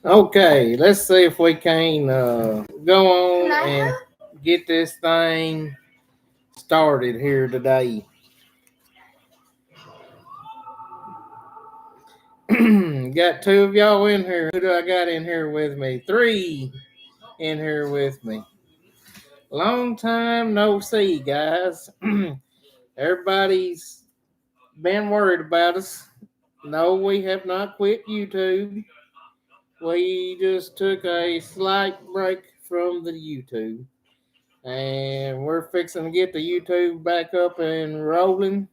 Okay, let's see if we can go on and get this thing started here today. Got two of y'all in here. Who do I got in here with me? Three in here with me. Long time no see, guys. Everybody's been worried about us. No, we have not quit YouTube. We just took a slight break from the YouTube. And we're fixing to get the YouTube back up and rolling.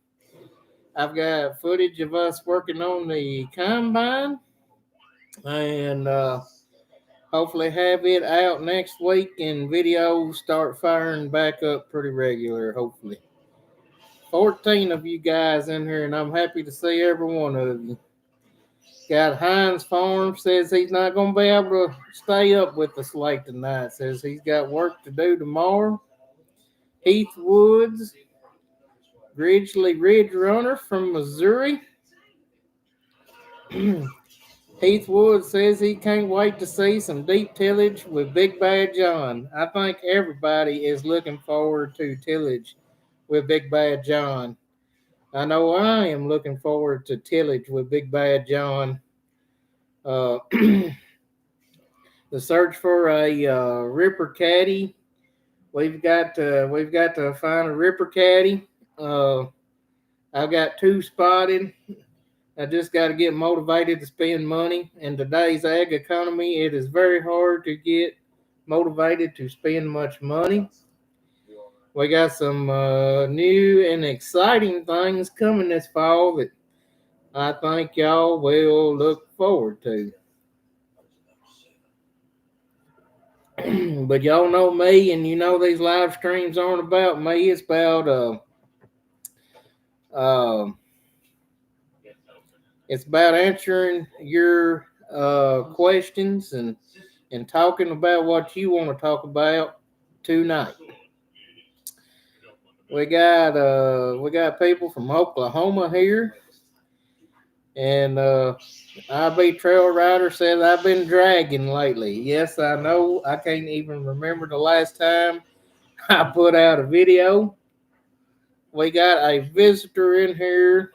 I've got footage of us working on the combine, and hopefully have it out next week, and videos start firing back up pretty regular. Hopefully, 14 of you guys in here, and I'm happy to see every one of you. Got Heinz Farm says he's not going to be able to stay up with us late tonight. Says he's got work to do tomorrow. Heath Woods, Ridgely Ridge Runner from Missouri. Heath Woods says he can't wait to see some deep tillage with Big Bad John. I think everybody is looking forward to tillage with Big Bad John. I know I am looking forward to tillage with Big Bad John. The search for a Ripper Caddy. We've got to find a Ripper Caddy. I've got two spotted. I just got to get motivated to spend money. In today's ag economy, it is very hard to get motivated to spend much money. We got some new and exciting things coming this fall that I think y'all will look forward to. But y'all know me, and you know these live streams aren't about me. It's about uh, it's about answering your questions and talking about what you want to talk about tonight. We got people from Oklahoma here, and IB Trail Rider says I've been dragging lately. Yes, I know. I can't even remember the last time I put out a video. We got a visitor in here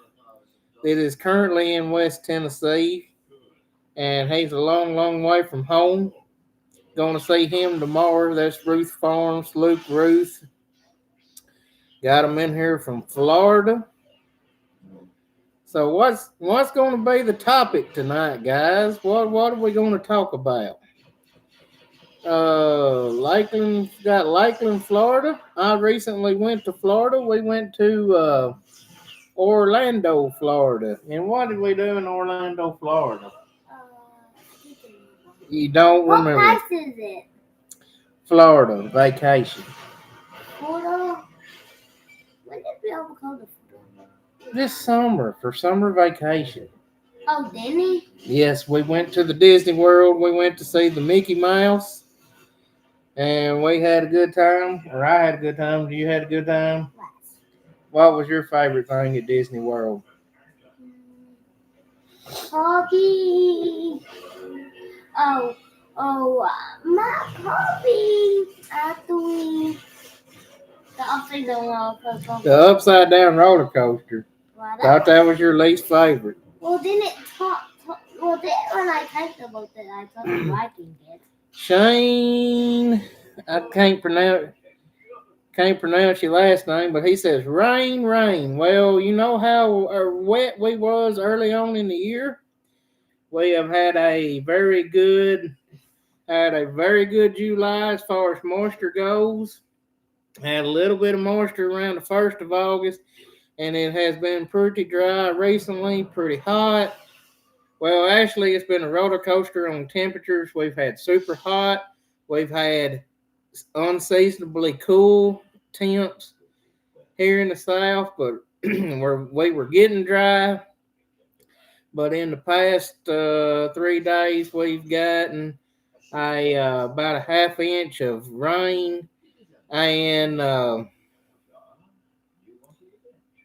that is currently in West Tennessee, and he's a long, long way from home. Gonna see him tomorrow. That's Ruth Farms, Luke Ruth. Got him in here from Florida. So what's going to be the topic tonight, guys? What are we going to talk about? Lakeland, Florida. I recently went to Florida. We went to Orlando, Florida. And what did we do in Orlando, Florida? You don't remember? What place is it? Florida vacation. Florida. When did we ever go to Florida? This summer for summer vacation. Oh, Disney? Yes, we went to the Disney World. We went to see the Mickey Mouse. And we had a good time, or I had a good time. You had a good time? What was your favorite thing at Disney World? Hobby. My hobby. Actually, the upside down roller coaster. The upside down roller coaster. Thought that was your least favorite. Well, then then when I typed about that, I thought liking it. Shane, I can't pronounce your last name, but he says rain. Well, you know how wet we was early on in the year. We have had a very good July as far as moisture goes. Had a little bit of moisture around the 1st of August, and it has been pretty dry recently, pretty hot. Well, actually, it's been a roller coaster on temperatures. We've had super hot. We've had unseasonably cool temps here in the South, but we were getting dry. But in the past 3 days, we've gotten about a half inch of rain, and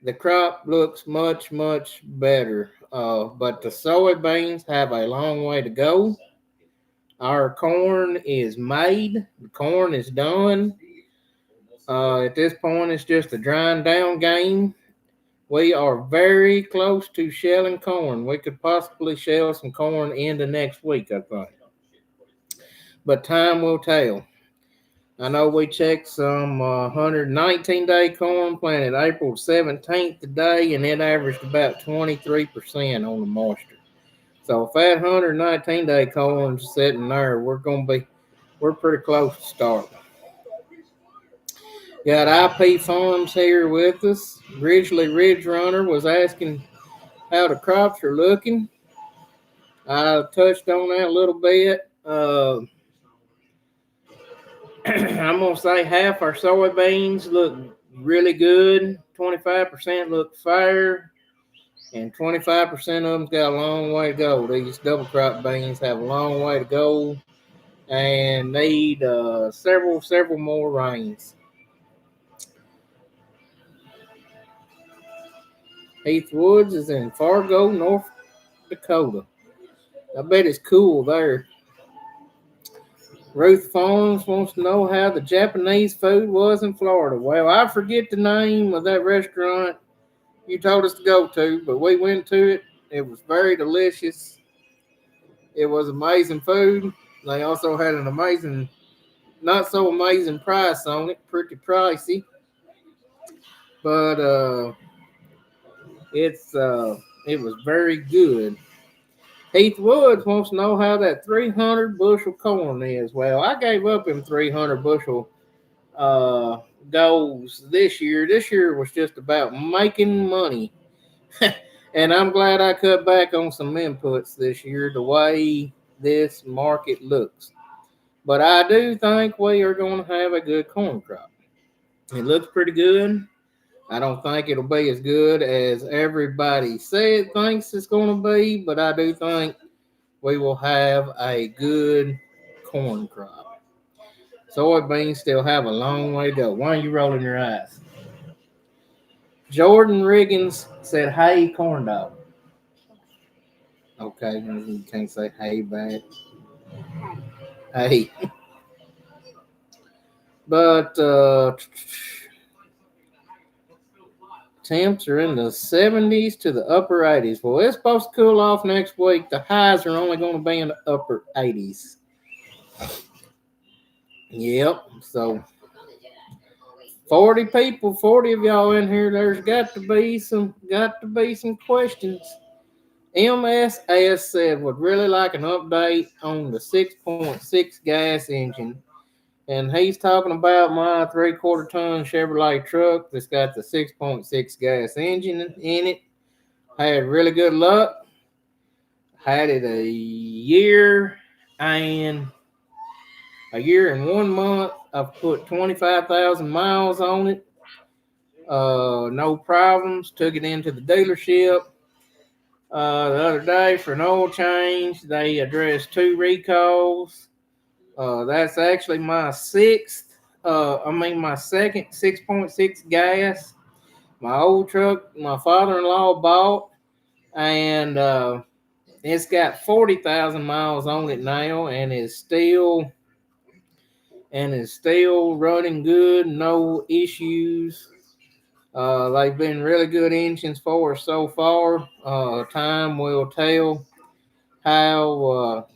the crop looks much, much better. But the soybeans have a long way to go. Our corn is made. The corn is done. At this point, it's just a drying down game. We are very close to shelling corn. We could possibly shell some corn into next week, I think. But time will tell. I know we checked some 119-day corn planted April 17th today, and it averaged about 23% on the moisture. So if that 119-day corn's sitting there, we're pretty close to starting. Got IP Farms here with us. Ridgely Ridge Runner was asking how the crops are looking. I touched on that a little bit. I'm going to say half our soybeans look really good. 25% look fair. And 25% of them's got a long way to go. These double crop beans have a long way to go and need several more rains. Heath Woods is in Fargo, North Dakota. I bet it's cool there. Ruth Farms wants to know how the Japanese food was in Florida. Well, I forget the name of that restaurant you told us to go to, but we went to it. It was very delicious. It was amazing food. They also had an amazing, not so amazing price on it, pretty pricey. But it was very good. Heath Woods wants to know how that 300 bushel corn is. Well, I gave up in 300 bushel goals this year. This year was just about making money. And I'm glad I cut back on some inputs this year, the way this market looks. But I do think we are going to have a good corn crop. It looks pretty good. I don't think it'll be as good as everybody thinks it's going to be, but I do think we will have a good corn crop. Soybeans still have a long way to go. Why are you rolling your eyes? Jordan Riggins said, "Hey, corn dog." Okay, you can't say "hey" back. Hey. But temps are in the 70s to the upper 80s. Well, it's supposed to cool off next week. The highs are only going to be in the upper 80s. Yep. So 40 people, 40 of y'all in here. There's got to be some questions. MSS said would really like an update on the 6.6 gas engine. And he's talking about my 3/4 ton Chevrolet truck that's got the 6.6 gas engine in it. Had really good luck. Had it a year and 1 month. I've put 25,000 miles on it. No problems. Took it into the dealership the other day for an oil change. They addressed 2 recalls. That's actually my my second 6.6 gas. My old truck, my father-in-law bought, and it's got 40,000 miles on it now, and is still running good, no issues. They've been really good engines for us so far. Time will tell how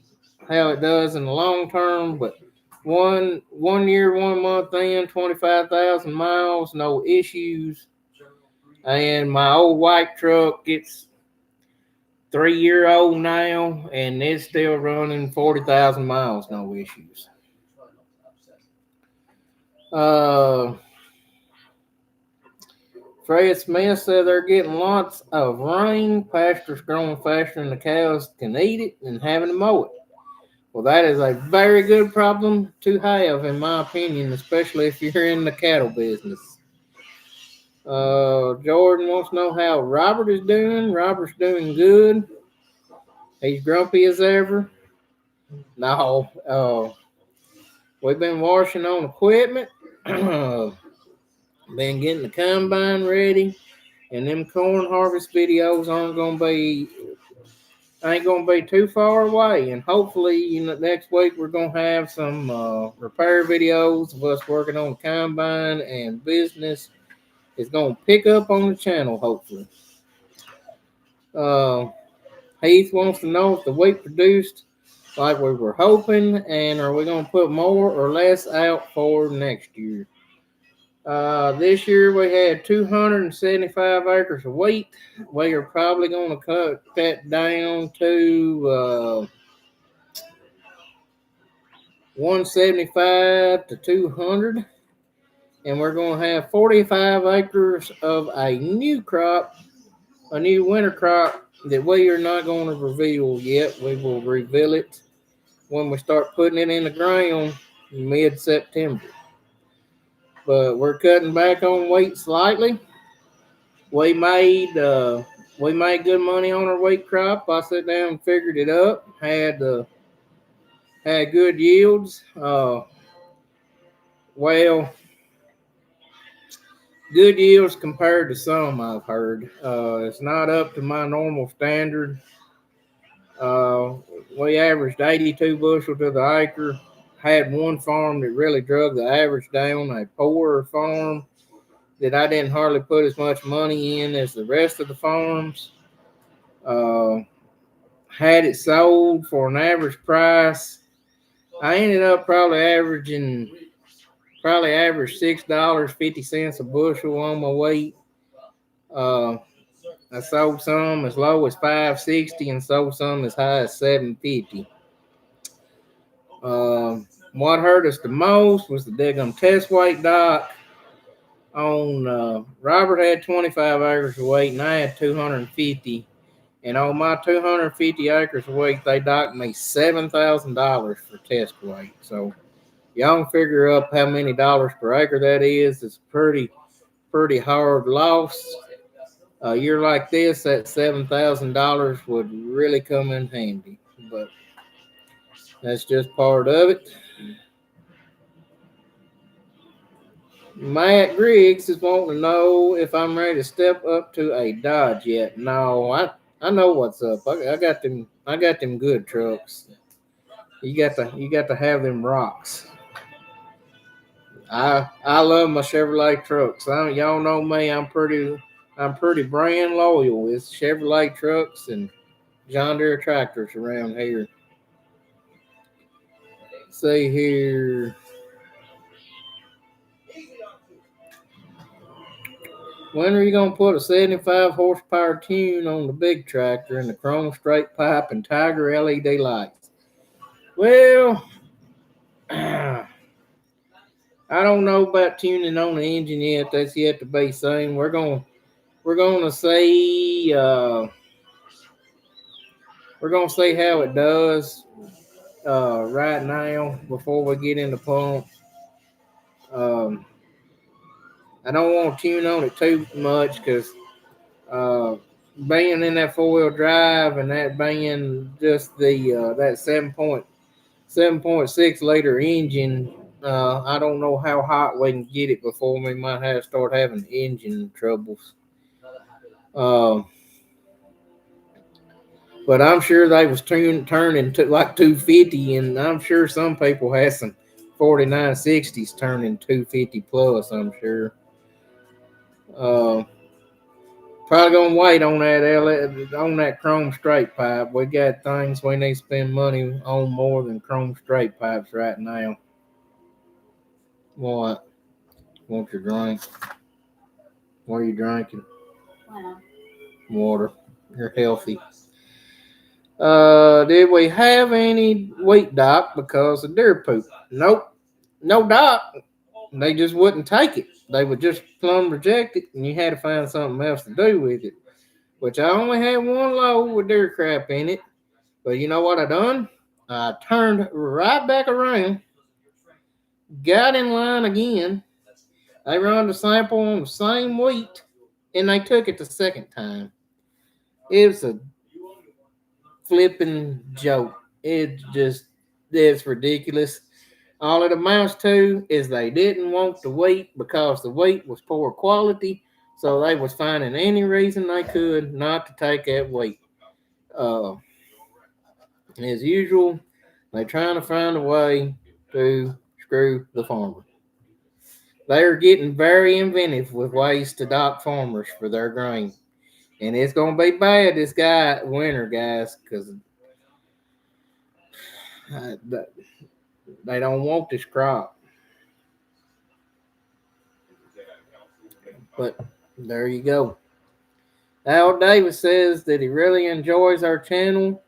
it does in the long term, but 1 year, 1 month in, 25,000 miles, no issues. And my old white truck, it's 3-year-old now, and it's still running 40,000 miles, no issues. Fred Smith said they're getting lots of rain. Pasture's growing faster than the cows can eat it and having to mow it. Well, that is a very good problem to have, in my opinion, especially if you're in the cattle business. Jordan wants to know how Robert is doing. Robert's doing good. He's grumpy as ever. No, we've been washing on equipment. Been getting the combine ready. And them corn harvest videos aren't going to be ain't gonna be too far away, and hopefully, next week we're gonna have some repair videos of us working on the combine, and business is gonna pick up on the channel. Hopefully, uh, Heath wants to know if the wheat produced like we were hoping, and are we gonna put more or less out for next year? This year we had 275 acres of wheat. We are probably going to cut that down to 175 to 200, and we're going to have 45 acres of a new crop, a new winter crop that we are not going to reveal yet. We will reveal it when we start putting it in the ground mid-September. But we're cutting back on wheat slightly. We made good money on our wheat crop. I sat down and figured it up. Had good yields. Well, good yields compared to some I've heard. It's not up to my normal standard. Uh, we averaged 82 bushel to the acre. Had one farm that really drug the average down. A poorer farm that I didn't hardly put as much money in as the rest of the farms. Uh, had it sold for an average price. I ended up probably averaged $6.50 a bushel on my wheat. Uh, I sold some as low as $5.60 and sold some as high as $7.50. What hurt us the most was the daggum test weight dock. Robert had 25 acres of wheat and I had 250. And on my 250 acres of wheat, they docked me $7,000 for test weight. So y'all can figure up how many dollars per acre that is. It's pretty hard loss. A year like this, that $7,000 would really come in handy. But that's just part of it. Matt Griggs is wanting to know if I'm ready to step up to a Dodge yet. No, I know what's up. I got them good trucks. You got to have them rocks. I love my Chevrolet trucks. Y'all know me. I'm pretty brand loyal. It's Chevrolet trucks and John Deere tractors around here. See here. When are you gonna put a 75 horsepower tune on the big tractor and the chrome straight pipe and Tiger LED lights? Well, I don't know about tuning on the engine yet. That's yet to be seen. We're gonna see how it does right now before we get in the pump. Um, I don't want to tune on it too much because uh, being in that 4-wheel drive and that being just the that 7.6 liter engine, I don't know how hot we can get it before we might have start having engine troubles. But I'm sure they was turning to like 250, and I'm sure some people had some 4960s turning 250 plus. I'm sure. Uh, Probably gonna wait on that chrome straight pipe. We got things we need to spend money on more than chrome straight pipes right now. What? Want your drink? What are you drinking? Water. You're healthy. Did we have any wheat dock because of deer poop? Nope. No dock. They just wouldn't take it. They would just plumb reject it, and you had to find something else to do with it. Which I only had one load with deer crap in it. But you know what I done? I turned right back around, got in line again. They run the sample on the same wheat, and they took it the second time. It was a flipping joke. It's ridiculous. All it amounts to is they didn't want the wheat because the wheat was poor quality, so they was finding any reason they could not to take that wheat. Uh, As usual, they're trying to find a way to screw the farmer. They are getting very inventive with ways to dock farmers for their grain. And it's going to be bad this winter, guys, because they don't want this crop. But there you go. Al Davis says that he really enjoys our channel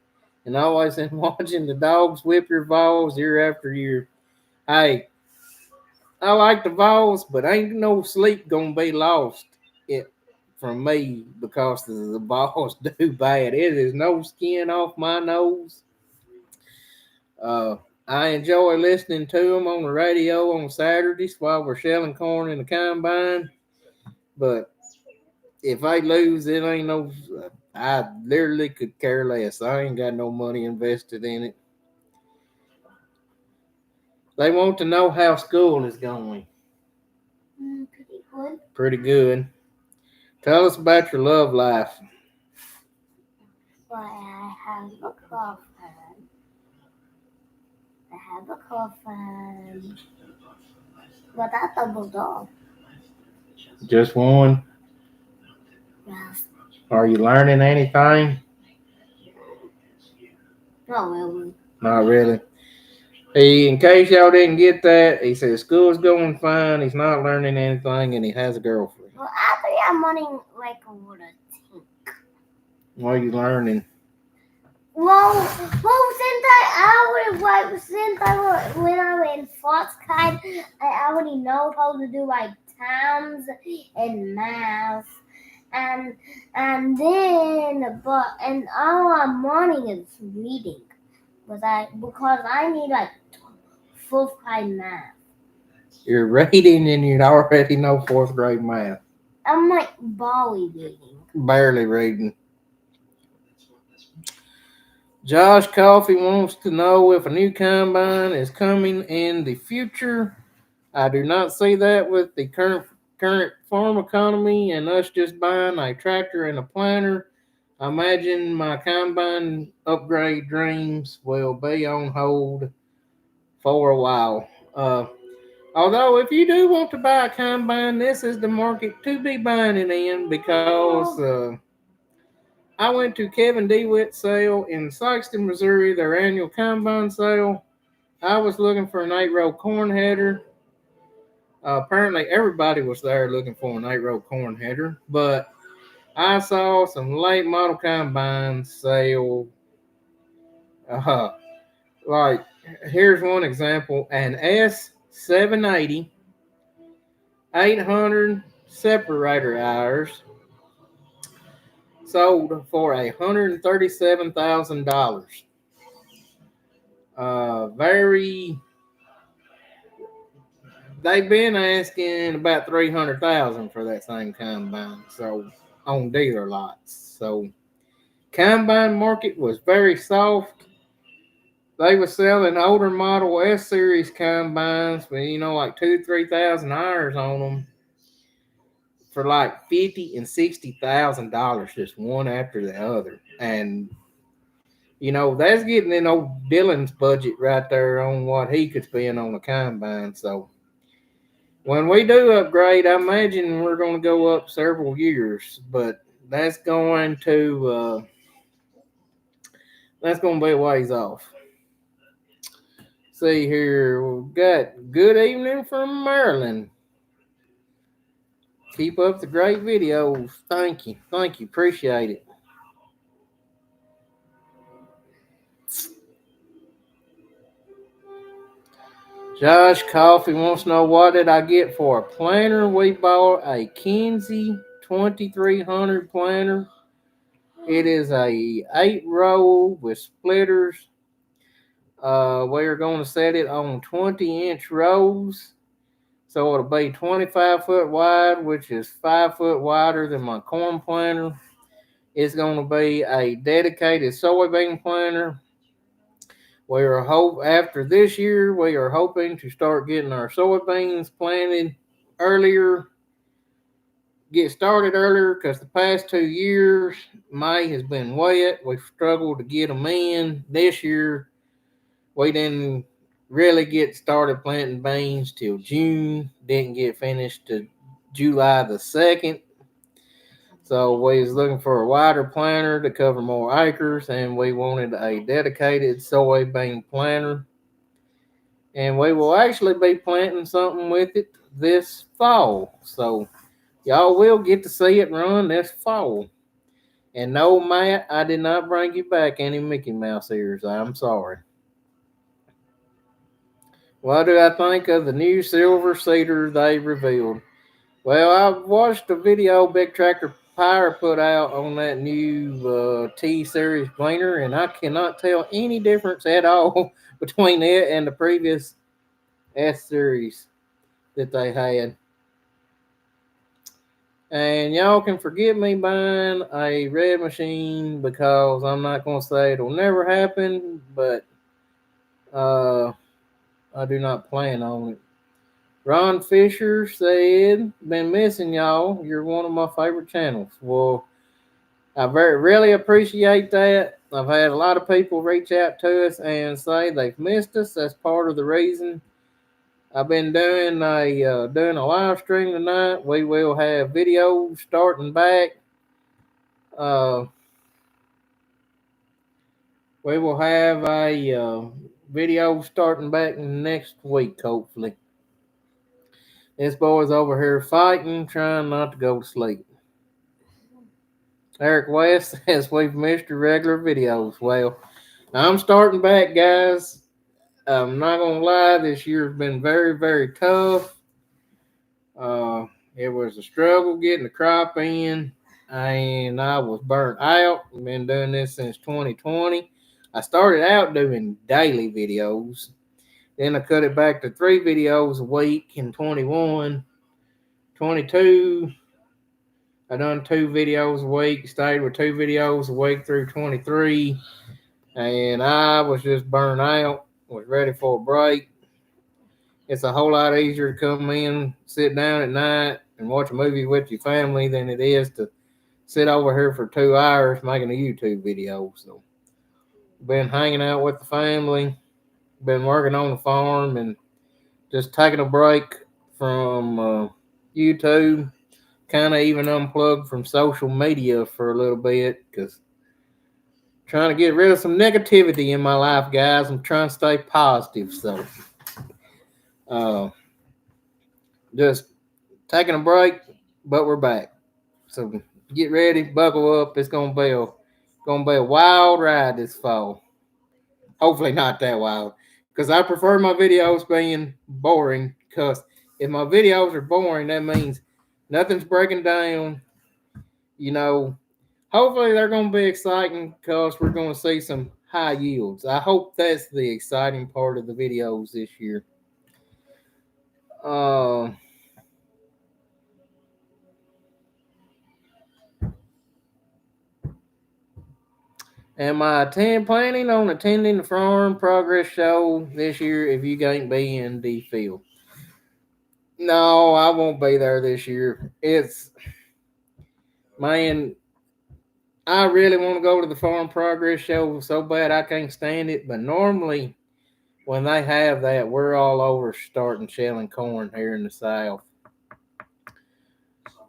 and always in watching the dogs whip your balls year after year. Hey, I like the Vols, but ain't no sleep gonna be lost it from me because the Vols do bad. It is no skin off my nose. Uh, I enjoy listening to them on the radio on Saturdays while we're shelling corn in the combine. But if I lose, it ain't no. I literally could care less. I ain't got no money invested in it. They want to know how school is going. Pretty good. Pretty good. Tell us about your love life. Why I have a coffin. I have a coffin. But I double dog. Just one. Yes. Are you learning anything? Not really. Not really. In case y'all didn't get that, he says school's going fine. He's not learning anything, and he has a girlfriend. Well, actually, I'm running like over the tank. What are you learning? Well, since when I was in fourth grade, I already know how to do like times and math, and all I'm learning is reading, because I need like fourth grade math. You're reading, and you already know fourth grade math. I'm like barely reading. Barely reading. Josh Coffee wants to know if a new combine is coming in the future. I do not see that with the current farm economy and us just buying a tractor and a planter. I imagine my combine upgrade dreams will be on hold for a while. Although, if you do want to buy a combine, this is the market to be buying it in because I went to Kevin DeWitt's sale in Sikeston, Missouri, their annual combine sale. I was looking for an 8-row corn header. Apparently, everybody was there looking for an 8-row corn header, but I saw some late model combines sale. Uh, like, here's one example: an S780 800 separator hours sold for $137,000. Very. They've been asking about $300,000 for that same combine, so on dealer lots. So combine market was very soft. They were selling older model S series combines with like 2,000-3,000 hours on them for like $50,000 and $60,000, just one after the other. And that's getting in old Dylan's budget right there on what he could spend on a combine. So when we do upgrade, I imagine we're going to go up several years, but that's going to be a ways off. See here, we've got good evening from Maryland. Keep up the great videos. Thank you, appreciate it. Josh Coffee wants to know, what did I get for a planter? We bought a Kinsey 2300 planter. It is a 8-row with splitters. We are going to set it on 20-inch rows. So it'll be 25 foot wide, which is 5 foot wider than my corn planter. It's going to be a dedicated soybean planter. After this year, we are hoping to start getting our soybeans planted earlier get started earlier because the past 2 years, May has been wet. We've struggled to get them in. This year, we didn't really get started planting beans till June. Didn't get finished to July the 2nd. So we was looking for a wider planter to cover more acres, and we wanted a dedicated soybean planter. And we will actually be planting something with it this fall. So y'all will get to see it run this fall. And no, Matt, I did not bring you back any Mickey Mouse ears. I'm sorry. What do I think of the new silver cedar they revealed? Well, I watched a video Big Tractor Pyre put out on that new T Series planer, and I cannot tell any difference at all between it and the previous S Series that they had. And y'all can forget me buying a red machine because I'm not going to say it'll never happen, but uh, I do not plan on it. Ron Fisher said, "Been missing y'all. You're one of my favorite channels." Well, I really appreciate that. I've had a lot of people reach out to us and say they've missed us. That's part of the reason. I've been doing a live stream tonight. We will have videos starting back. Uh, we will have a video starting back next week, hopefully. This boy's over here fighting, trying not to go to sleep. Eric West says we've missed your regular videos. Well, I'm starting back, guys. I'm not gonna lie, this year's been very, very tough. Uh, it was a struggle getting the crop in, and I was burnt out. I've been doing this since 2020. I started out doing daily videos. Then I cut it back to 3 videos a week in 21. 22, I done 2 videos a week, stayed with 2 videos a week through 23, and I was just burnt out, was ready for a break. It's a whole lot easier to come in, sit down at night, and watch a movie with your family than it is to sit over here for 2 hours making a YouTube video. So, been hanging out with the family, been working on the farm, and just taking a break from YouTube. Kind of even unplugged from social media for a little bit because trying to get rid of some negativity in my life, guys. I'm trying to stay positive, so uh, just taking a break, but we're back. So get ready, buckle up. It's gonna be a wild ride this fall. Hopefully not that wild, because I prefer my videos being boring. Because if my videos are boring, that means nothing's breaking down. You know, hopefully they're gonna be exciting because we're gonna see some high yields. I hope that's the exciting part of the videos this year. Uh, Am I planning on attending the farm progress show this year if you can't be in the field? No, I won't be there this year. Man, I really want to go to the farm progress show so bad I can't stand it. But normally, when they have that, we're all over starting shelling corn here in the South.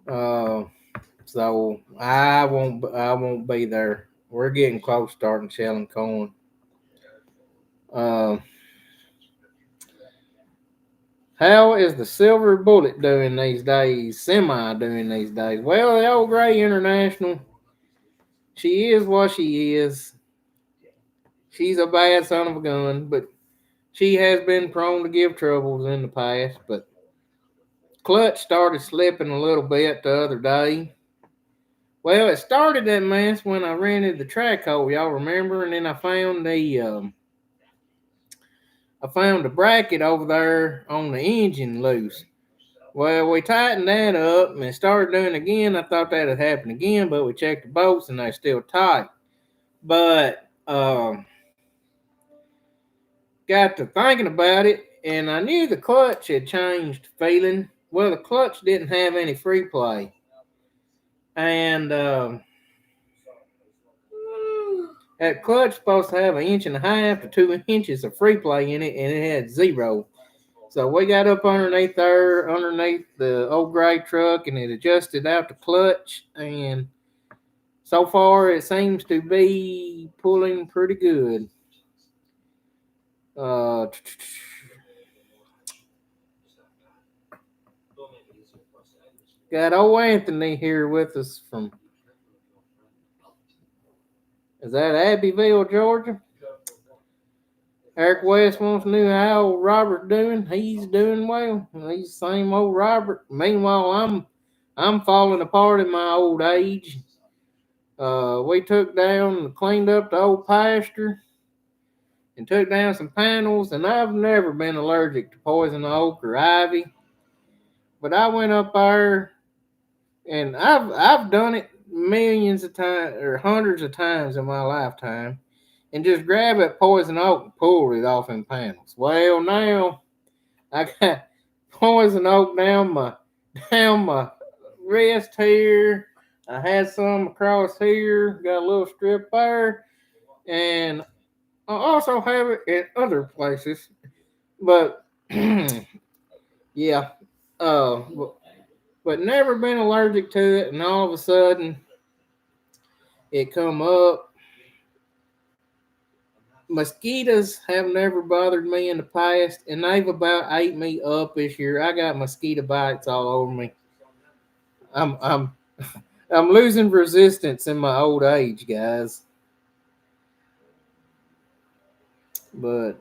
Uh, so I won't be there. We're getting close starting shelling corn. Uh, How is the silver bullet doing these days? Semi doing these days? Well, the old Gray International, she is what she is. She's a bad son of a gun, but she has been prone to give troubles in the past. But clutch started slipping a little bit the other day. Well, it started that mess when I rented the track hole, y'all remember? And then I found the bracket over there on the engine loose. Well, we tightened that up and started doing it again. I thought that had happened again, but we checked the bolts and they're still tight. But got to thinking about it, and I knew the clutch had changed feeling. Well, the clutch didn't have any free play. And that clutch supposed to have 1.5 to 2 inches of free play in it, and it had 0. So we got up underneath there, underneath the old gray truck, and it adjusted out the clutch. And so far, it seems to be pulling pretty good. Uh, got old Anthony here with us from, is that Abbeville, Georgia? Eric West wants to know how old Robert's doing. He's doing well. He's the same old Robert. Meanwhile, I'm falling apart in my old age. We took down and cleaned up the old pasture and took down some panels, and I've never been allergic to poison oak or ivy. But I went up there, and I've done it millions of times or hundreds of times in my lifetime, and just grab that poison oak and pull it off in panels. Well, now I got poison oak down my wrist here. I had some across here. Got a little strip there, and I also have it in other places. But yeah, uh, but never been allergic to it, and all of a sudden it come up. Mosquitoes have never bothered me in the past, and they've about ate me up this year. I got mosquito bites all over me. I'm I'm losing resistance in my old age, guys. But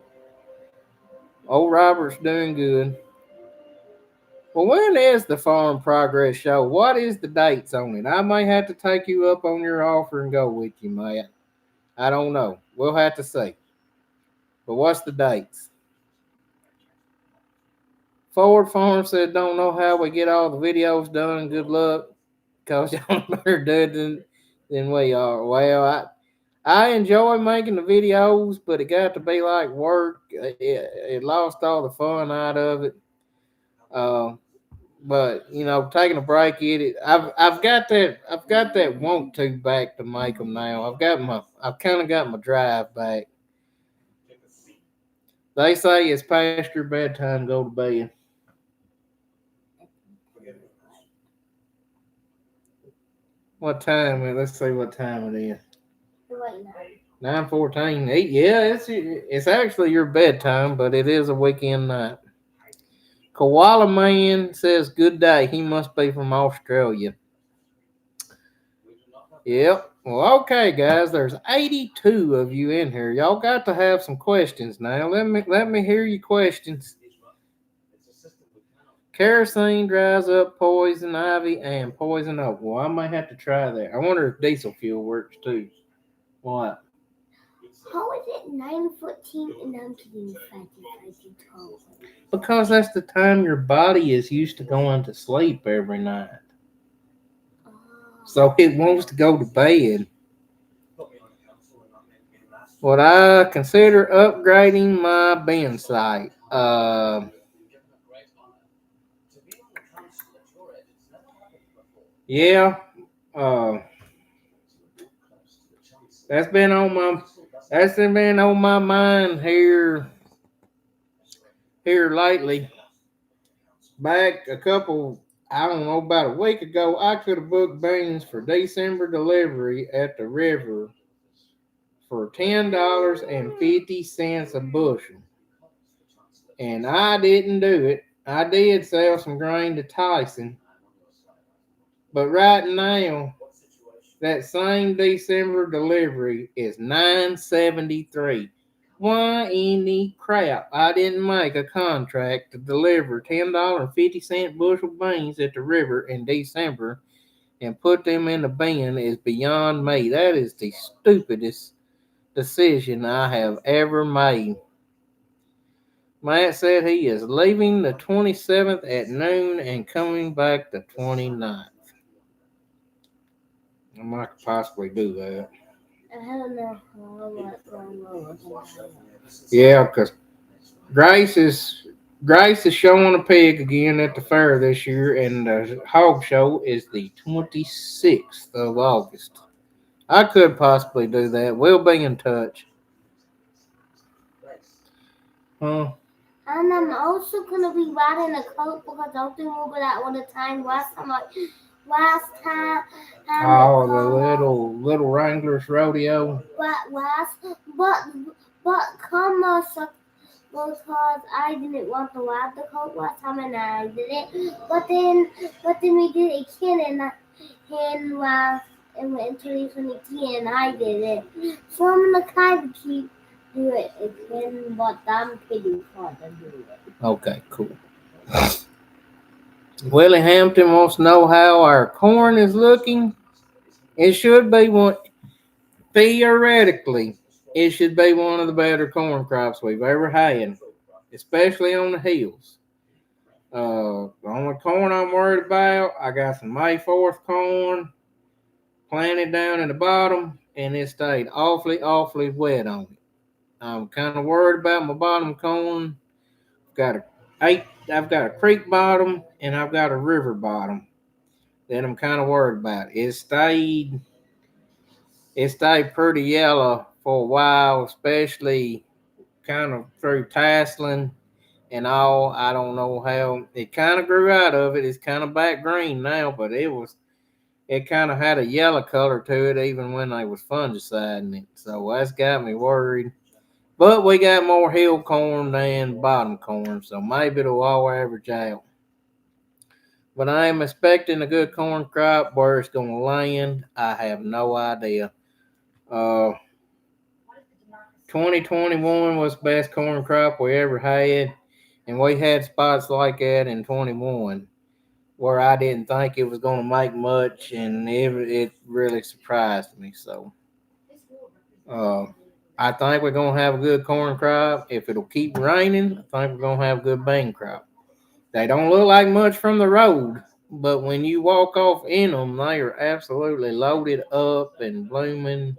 old Robert's doing good. Well, when is the Farm Progress Show? What is the dates on it? I may have to take you up on your offer and go with you, Matt. I don't know. We'll have to see. But what's the dates? Ford Farm said, don't know how we get all the videos done. Good luck. Because y'all better do it than we are. Well, I enjoy making the videos, but it got to be like work. It lost all the fun out of it. But taking a break, I've got that want to back to make them now. I've kind of got my drive back. They say it's past your bedtime, go to bed. What time? Let's see what time it is. 9:14. Yeah, it's actually your bedtime, but it is a weekend night. Koala Man says good day. He must be from Australia. Yep. Well, okay, guys. There's 82 of you in here. Y'all got to have some questions now. Let me hear your questions. Kerosene dries up poison ivy and poison oak. Well, I might have to try that. I wonder if diesel fuel works too. What? How is it 9:14 and I'm getting fatty told? Because that's the time your body is used to going to sleep every night. So it wants to go to bed. Would I consider upgrading my bin site? Yeah. That's been on my mind here lately. Back I don't know, about a week ago, I could have booked beans for December delivery at the river for $10.50 a bushel. And I didn't do it. I did sell some grain to Tyson. But right now, that same December delivery is $9.73. Why in the crap I didn't make a contract to deliver $10.50 bushel beans at the river in December and put them in the bin is beyond me. That is the stupidest decision I have ever made. Matt said he is leaving the 27th at noon and coming back the 29th. I might possibly do that. I don't know how much. Yeah, because Grace is Grace is showing a pig again at the fair this year, and the hog show is the 26th of August. I could possibly do that. We'll be in touch. Huh? And I'm also gonna be riding a coat because I don't remember that all the time. Last time, Oh, the little Wranglers rodeo. but come because I didn't want to ride the coat last time and I did it. But then we did it again and last and went into 2020 and I did it. So I'm gonna kind of keep do it again, but I'm pretty fun to do it. Okay, cool. Willie Hampton wants to know how our corn is looking. It should be one, theoretically, it should be one of the better corn crops we've ever had, especially on the hills. The only corn I'm worried about, I got some May 4th corn planted down in the bottom, and it stayed awfully wet on it. I'm kind of worried about my bottom corn. Got a I've got a creek bottom and I've got a river bottom that I'm kind of worried about. It stayed pretty yellow for a while, especially kind of through tasseling and all. I don't know how it kind of grew out of it. It's kind of back green now, but it kind of had a yellow color to it even when they was fungiciding it. So that's got me worried. But we got more hill corn than bottom corn, so maybe it'll all average out. But I am expecting a good corn crop. Where it's going to land, I have no idea. Uh, 2021 was the best corn crop we ever had, and we had spots like that in 21 where I didn't think it was going to make much, and it really surprised me. So uh, I think we're going to have a good corn crop. If it'll keep raining, I think we're going to have a good bean crop. They don't look like much from the road, but when you walk off in them, they are absolutely loaded up and blooming.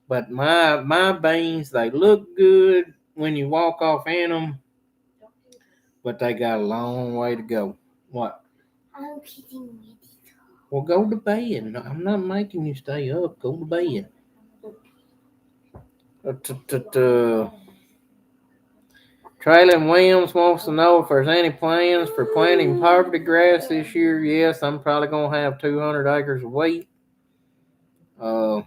But my beans, they look good when you walk off in them, but they got a long way to go. What? I'm kidding you. Well, go to bed. No, I'm not making you stay up. Go to bed. Traylon Williams wants to know if there's any plans for planting poverty grass this year. Yes, I'm probably going to have 200 acres of wheat. Uh,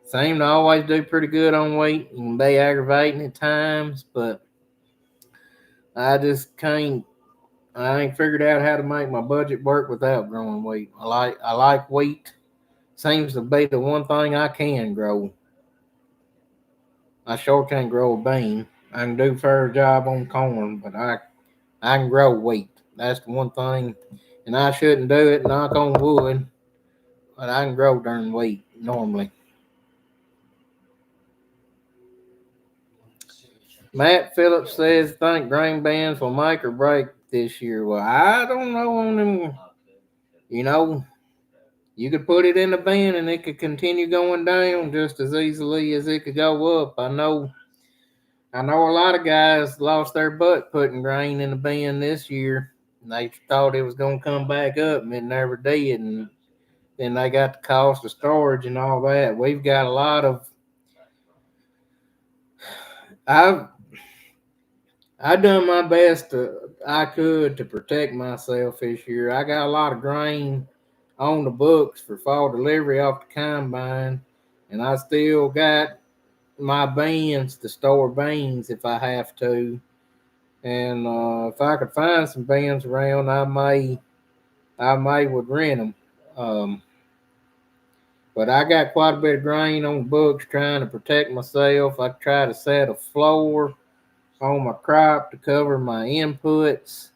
Seem to always do pretty good on wheat. You can be aggravating at times, but I just can't. I ain't figured out how to make my budget work without growing wheat. I like wheat. Seems to be the one thing I can grow. I sure can't grow a bean. I can do a fair job on corn, but I can grow wheat. That's the one thing, and I shouldn't do it. Knock on wood, but I can grow darn wheat normally. Matt Phillips says, think grain bans will make or break this year. Well, I don't know on them. You know, you could put it in a bin and it could continue going down just as easily as it could go up. I know a lot of guys lost their butt putting grain in the bin this year. And they thought it was going to come back up and it never did. And then they got the cost of storage and all that. We've got a lot of. I've I done my best I could to protect myself this year. I got a lot of grain on the books for fall delivery off the combine, and I still got my bins to store beans if I have to. And if I could find some bins around, I may would rent them. Um, but I got quite a bit of grain on the books trying to protect myself. I try to set a floor on my crop to cover my inputs.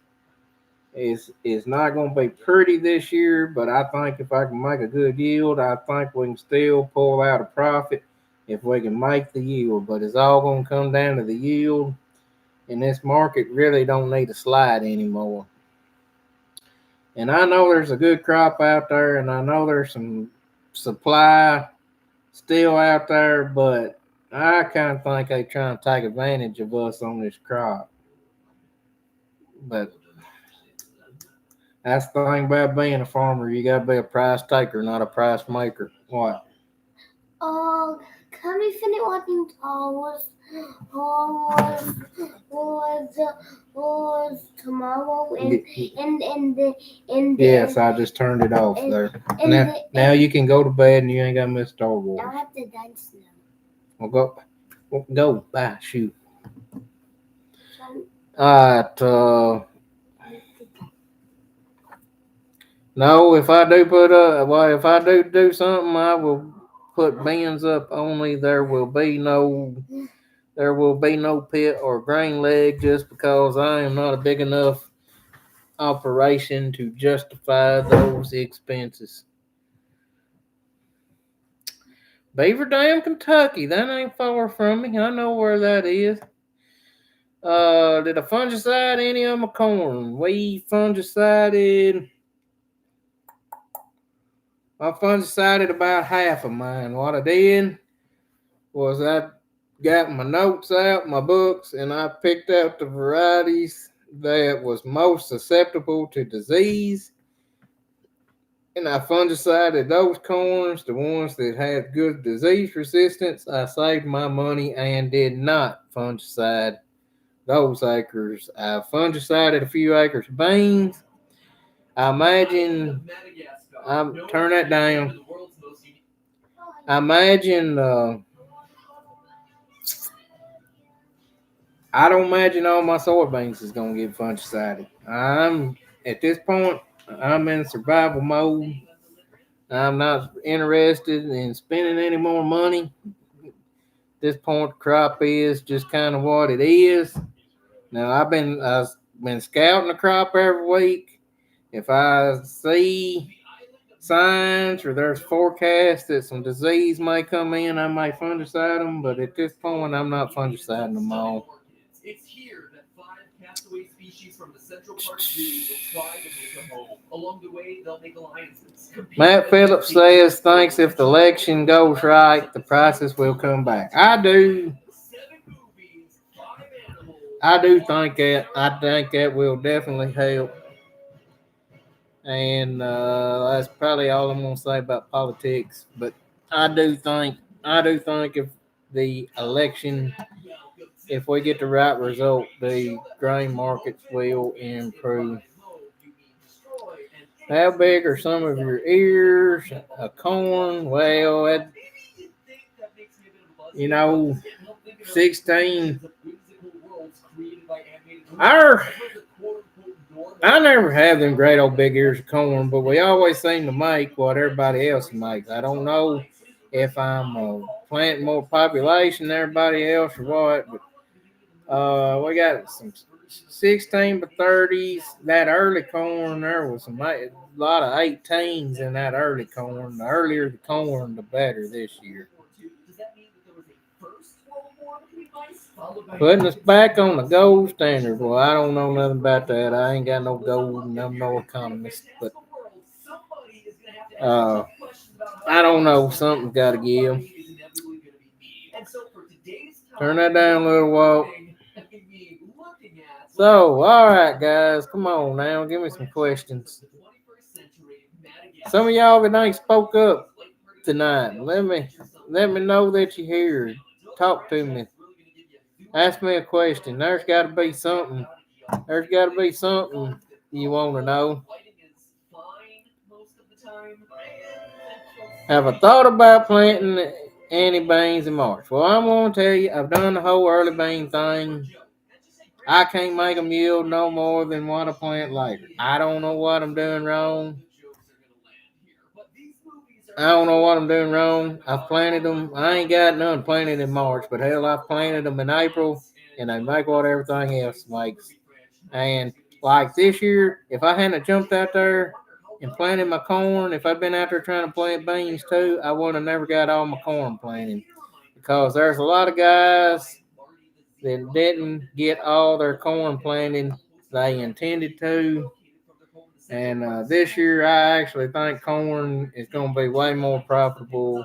Is not going to be pretty this year, but I think if I can make a good yield, I think we can still pull out a profit if we can make the yield. But it's all going to come down to the yield, and this market really don't need a slide anymore. And I know there's a good crop out there, and I know there's some supply still out there, but I kind of think they trying to take advantage of us on this crop. But that's the thing about being a farmer. You got to be a price taker, not a price maker. What? Can we finish watching was was tomorrow and Yes, I just turned it off there. Now you can go to bed and you ain't got to miss Star Wars. I have to dance now. Go. Bye. Shoot. Alright, no, if I do if I do something, I will put bins up only. There will be no pit or grain leg, just because I am not a big enough operation to justify those expenses. Beaver Dam, Kentucky, that ain't far from me. I know where that is. Did I fungicide any of my corn? I fungicided about half of mine. What I did was I got my notes out, my books, and I picked out the varieties that was most susceptible to disease. And I fungicided those corns, the ones that had good disease resistance. I saved my money and did not fungicide those acres. I fungicided a few acres of beans. I imagine turn that down. I imagine I don't imagine all my soybeans is gonna get fungicided. I'm at this point, I'm in survival mode. I'm not interested in spending any more money. At this point, the crop is just kind of what it is. Now I've been scouting the crop every week. If I see signs or there's forecasts that some disease may come in, I might fungicide them. But at this point, I'm not fungiciding them all. It's here that 5 castaway species from the Central Park Zoo will try to make a home. Along the way, they'll make alliances. Matt Phillips says, thinks if the election goes right, the prices will come back. I do think that. I think that will definitely help. And that's probably all I'm gonna say about politics. But I do think if the election, if we get the right result, the grain markets will improve. How big are some of your ears? A corn? Well, 16. I never have them great old big ears of corn, but we always seem to make what everybody else makes. I don't know if I'm planting more population than everybody else or what, but we got some 16 by 30s. That early corn, there was a lot of 18s in that early corn. The earlier the corn, the better this year. Putting us back on the gold standard. Well, I don't know nothing about that. I ain't got no gold and I'm no economist. But I don't know. Something's got to give. Turn that down a little while. So, all right, guys. Come on now. Give me some questions. Some of y'all that ain't spoke up tonight, let me know that you're here. Talk to me. Ask me a question. There's got to be something. You want to know. Have I thought about planting any beans in March? Well, I'm going to tell you, I've done the whole early bean thing. I can't make them yield no more than what I plant later. I don't know what I'm doing wrong. I've planted them. I ain't got none planted in March, but hell, I've planted them in April, and they make what everything else makes. And like this year, if I hadn't jumped out there and planted my corn, if I'd been out there trying to plant beans too, I would have never got all my corn planted. Because there's a lot of guys that didn't get all their corn planted they intended to. And this year, I actually think corn is going to be way more profitable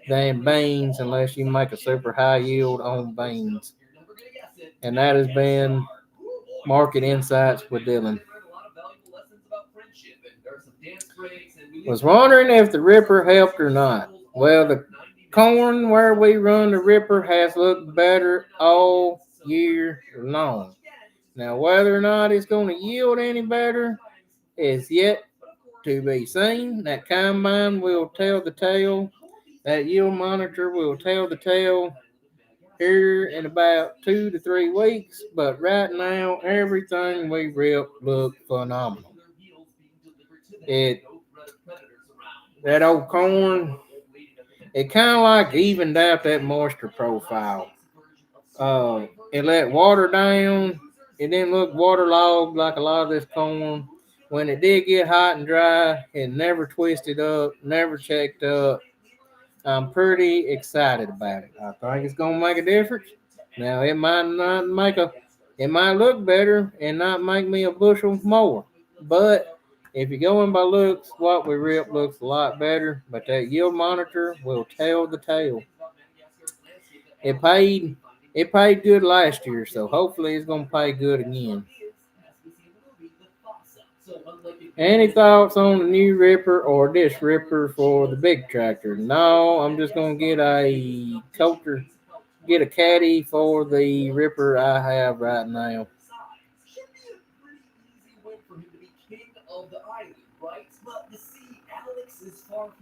than beans unless you make a super high yield on beans. And that has been Market Insights with Dylan. Was wondering if the Ripper helped or not. Well, the corn where we run the Ripper has looked better all year long. Now, whether or not it's going to yield any better is yet to be seen. That combine will tell the tale. That yield monitor will tell the tale here in about 2 to 3 weeks. But right now, everything we rip look phenomenal. It that old corn, it kind of like evened out that moisture profile. It let water down. It didn't look waterlogged like a lot of this corn. When it did get hot and dry, it never twisted up, never checked up. I'm pretty excited about it. I think it's gonna make a difference. Now it might look better and not make me a bushel more. But if you're going by looks, what we rip looks a lot better. But that yield monitor will tell the tale. It paid it paid good last year, so hopefully it's gonna pay good again. Any thoughts on the new Ripper or this Ripper for the big tractor? No, I'm just gonna get a caddy for the Ripper I have right now.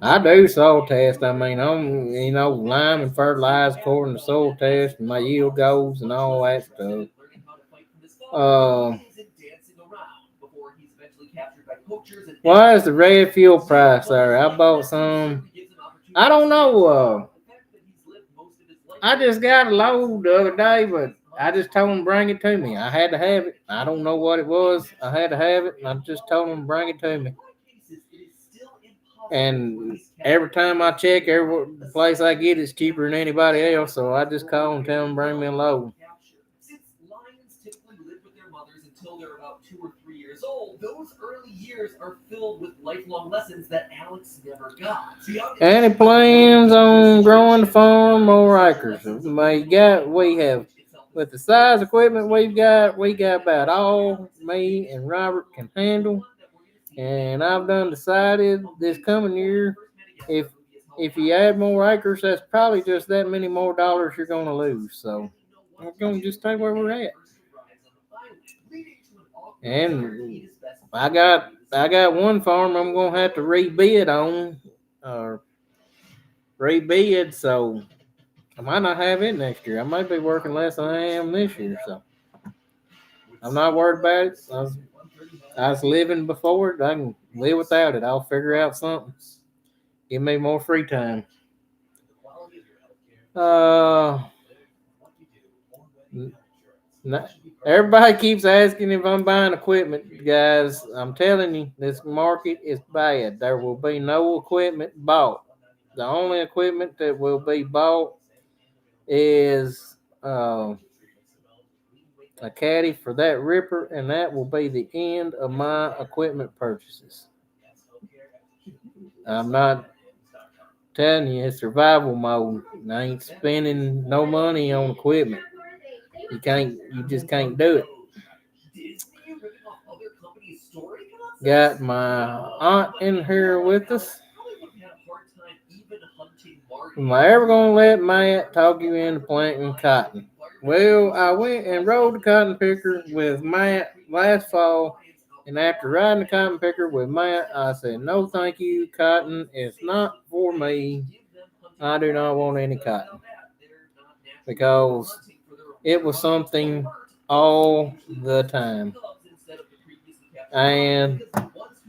I do soil test. I mean, I'm lime and fertilize according to soil test, and my yield goals and all that stuff. Um, why is the red fuel price there? I bought some. I don't know. I just got a load the other day, but I just told them bring it to me. I had to have it. I don't know what it was. I had to have it, and I just told them bring it to me. And every time I check, every place I get is cheaper than anybody else, so I just call and tell them bring me a load. Any plans on growing the farm more acres? We have with the size equipment we got about all me and Robert can handle. And I've done decided this coming year, if if you add more acres, that's probably just that many more dollars you're gonna lose. So we're gonna just stay where we're at. And I got one farm I'm gonna have to rebid on, or rebid. So I might not have it next year. I might be working less than I am this year. So I'm not worried about it. I was living before it. I can live without it. I'll figure out something. Give me more free time. Uh, Everybody keeps asking if I'm buying equipment, guys. I'm telling you, this market is bad. There will be no equipment bought. The only equipment that will be bought is a caddy for that Ripper, and that will be the end of my equipment purchases. I'm not telling you, it's survival mode. I ain't spending no money on equipment. You just can't do it. Got my aunt in here with us. Am I ever gonna let Matt talk you into planting cotton? Well, I went and rode the cotton picker with Matt last fall, and after riding the cotton picker with Matt, I said, "No, thank you. Cotton is not for me. I do not want any cotton because it was something all the time, and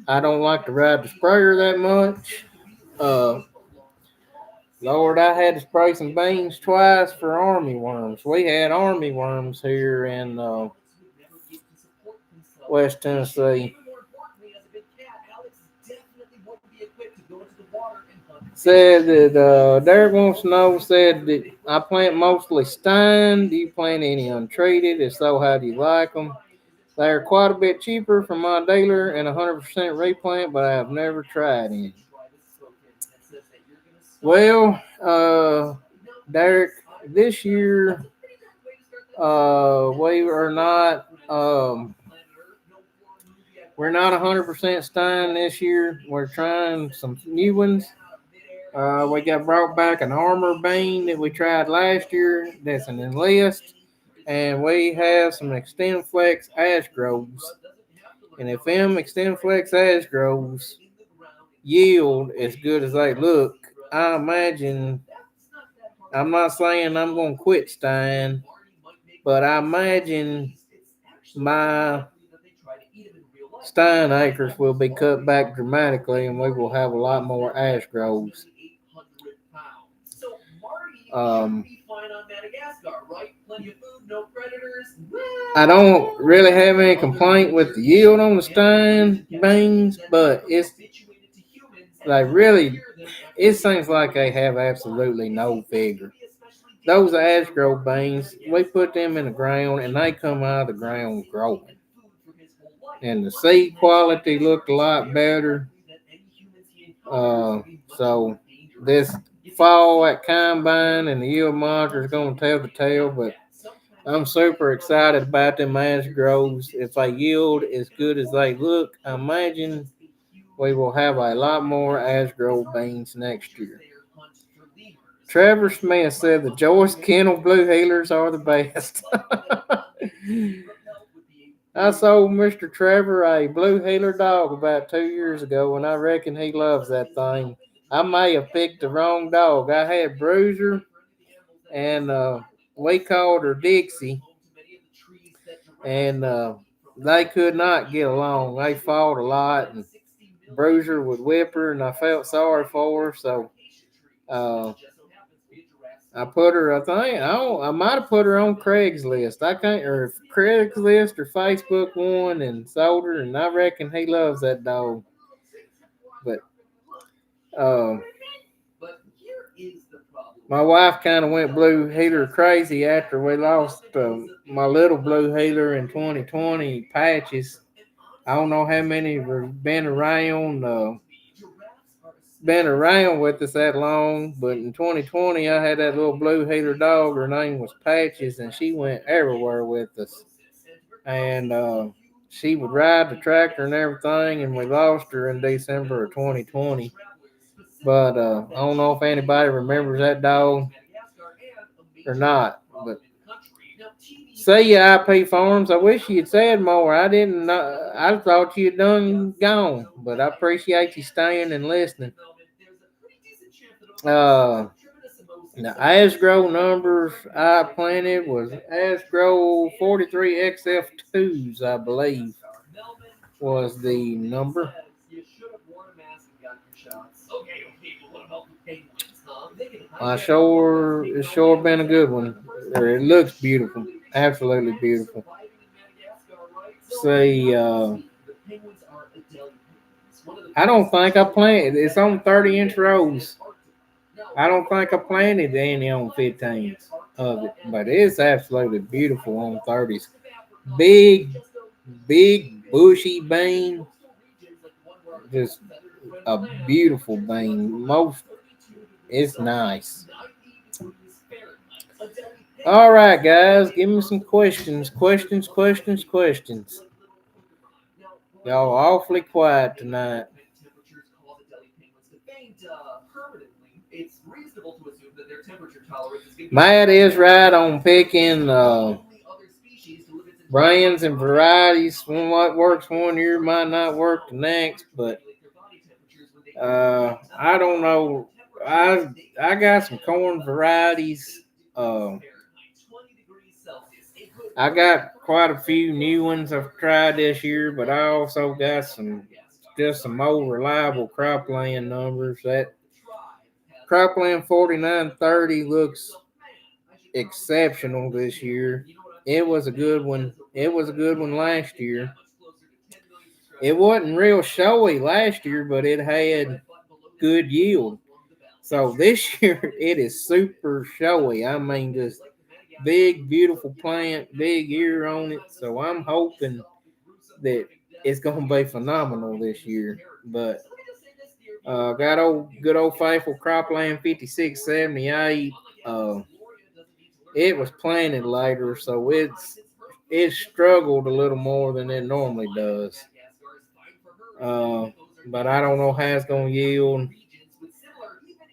I don't like to ride the sprayer that much. Uh, Lord, I had to spray some beans twice for army worms. We had army worms here in West Tennessee. Said that Derek wants to know, said that I plant mostly Stein. Do you plant any untreated? If so, how do you like them? They're quite a bit cheaper from my dealer and 100% replant, but I have never tried any. Well, Derek, this year We are not. We're not 100% Stein this year. We're trying some new ones. We got brought back an armor bean that we tried last year. That's an enlist, and we have some extend flex ash groves. And if them extend flex ash groves yield as good as they look, I imagine. I'm not saying I'm gonna quit Stein, but I imagine my Stein acres will be cut back dramatically, and we will have a lot more ash groves. Um, I don't really have any complaint with the yield on the Stein beans, but it's like really, it seems like they have absolutely no vigor. Those ash grove beans, we put them in the ground and they come out of the ground growing. And the seed quality looked a lot better. Uh, so this fall at combine and the yield monitor is going to tell the tale, but I'm super excited about them ash groves. If they yield as good as they look, I imagine we will have a lot more ash grove beans next year. Trevor Smith said the Joyce Kennel Blue Healers are the best. I sold Mr. Trevor a Blue Healer dog about 2 years ago, and I reckon he loves that thing. I may have picked the wrong dog. I had Bruiser, and we called her Dixie, and they could not get along. They fought a lot, and Bruiser would whip her, and I felt sorry for her, so uh, I put her. I might have put her on Craigslist. I can't, or Craigslist or Facebook one, and sold her. And I reckon he loves that dog. But uh, my wife kind of went blue healer crazy after we lost my little blue healer in 2020 Patches. I don't know how many have been around with us that long, but in 2020 I had that little blue healer dog. Her name was Patches, and she went everywhere with us. And she would ride the tractor and everything, and we lost her in December of 2020. But I don't know if anybody remembers that dog or not. But see ya, IP Farms. I wish you'd said more. I didn't know. I thought you'd done gone, but I appreciate you staying and listening. Uh, the Asgrow numbers I planted was Asgrow 43XF2s, I believe, was the number. It's sure been a good one. It looks beautiful, absolutely beautiful. See, I don't think I planted. It's on 30-inch rows. I don't think I planted any on 15s of it, but it's absolutely beautiful on 30s. Big, big bushy bean, just a beautiful bean. It's nice. All right, guys, give me some questions. Questions. Y'all awfully quiet tonight. Matt is right on picking brands and varieties. What works one year might not work the next, but I don't know. I got some corn varieties. I got quite a few new ones I've tried this year, but I also got some more reliable cropland numbers. That cropland 4930 looks exceptional this year. It was a good one. It was a good one last year. It wasn't real showy last year, but it had good yield. So this year it is super showy. I mean, just big, beautiful plant, big ear on it. So I'm hoping that it's going to be phenomenal this year. But got good old faithful Cropland 5678. it was planted later, so it struggled a little more than it normally does. But I don't know how it's gonna yield.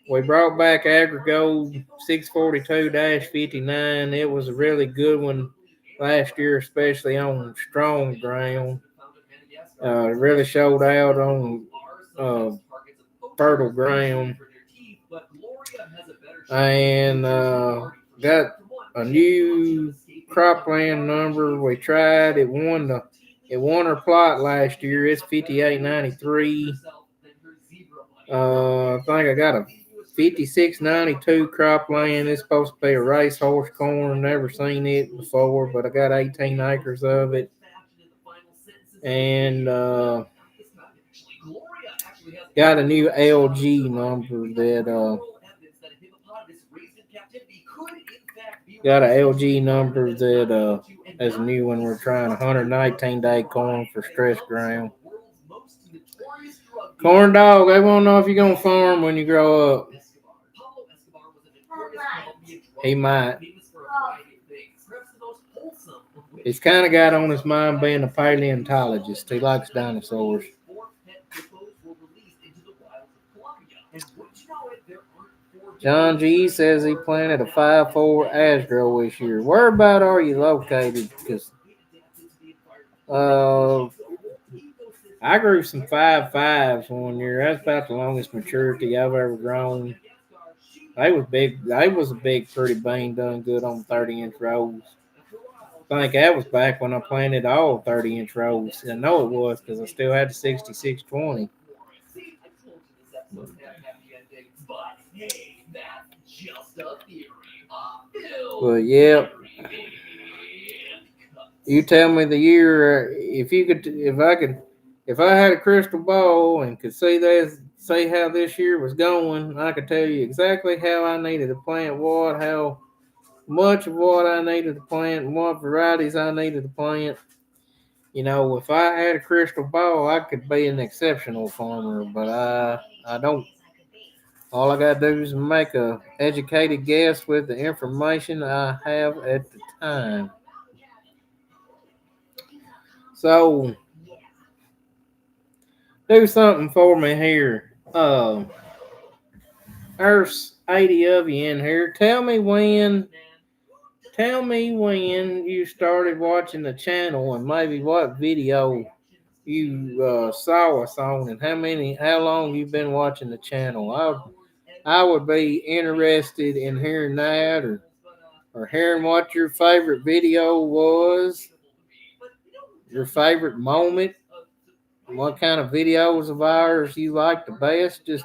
We brought back Agrigold 642-59. It was a really good one last year, especially on strong ground. It really showed out on uh, fertile ground. And got a new cropland number. We tried. It won our plot last year. It's 5893. I think I got a 5692 cropland. It's supposed to be a racehorse corn. Never seen it before, but I got 18 acres of it. And got a new LG number that got an LG number that is a new one. We're trying 119-day corn for stress ground. Corn dog, they won't know if you're gonna farm when you grow up. He might. He's kind of got on his mind being a paleontologist. He likes dinosaurs. John G says he planted a 5.4 Asgrow this year. Where about are you located? Because I grew some 5.5s one year. That's about the longest maturity I've ever grown. They was big. They was a big, pretty bean, done good on 30-inch rows. I think that was back when I planted all 30-inch rows. I know it was because I still had the 6620. But yeah, you tell me the year if I had a crystal ball and could say how this year was going, I could tell you exactly how I needed to plant what, how much of what I needed to plant, and what varieties I needed to plant. You know, if I had a crystal ball, I could be an exceptional farmer, but I don't. All I gotta do is make a educated guess with the information I have at the time. So do something for me here. There's 80 of you in here. Tell me when you started watching the channel and maybe what video you saw us on and how long you've been watching the channel. I would be interested in hearing that or hearing what your favorite video was, your favorite moment, what kind of videos of ours you like the best. Just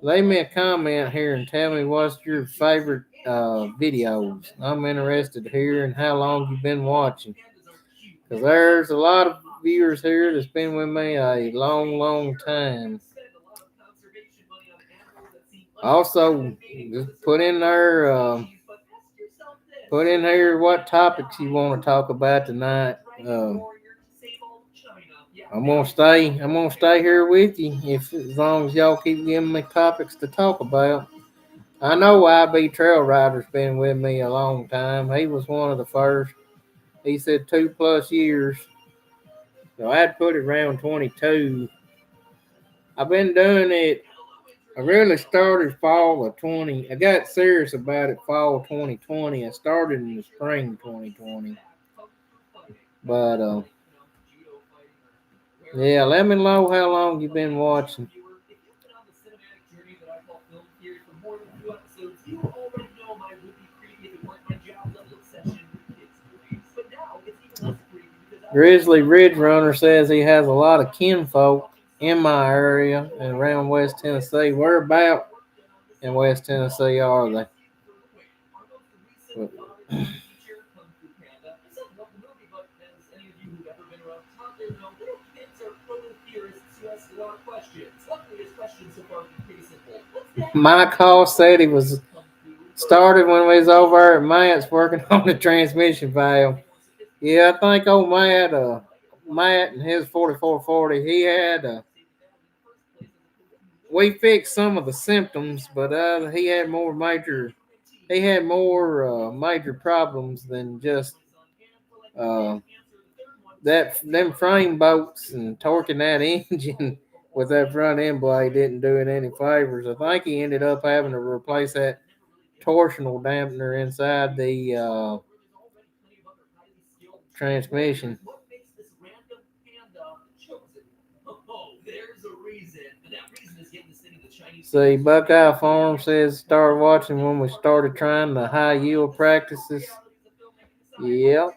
leave me a comment here and tell me what's your favorite videos. I'm interested to hear and how long you've been watching. Because there's a lot of viewers here that's been with me a long, long time. Also, just put in there what topics you want to talk about tonight. I'm gonna stay here with you if as long as y'all keep giving me topics to talk about. I know IB Trail Rider's been with me a long time. He was one of the first. He said 2+ years. So I'd put it around 22. I've been doing it. I really started fall of 20. I got serious about it fall 2020. I started in the spring 2020. But yeah, let me know how long you've been watching. Grizzly Ridge Runner says he has a lot of kinfolk in my area and around West Tennessee. Where about in West Tennessee are they? But, Mike Hall said he was started when we was over at Matt's working on the transmission valve. Yeah, I think old Matt and his 4440, he had we fixed some of the symptoms, but he had more major he had more major problems than just uh, that. Them frame bolts and torquing that engine with that front end blade didn't do it any favors. I think he ended up having to replace that torsional dampener inside the transmission. See, Buckeye Farm says started watching when we started trying the high yield practices. Yep.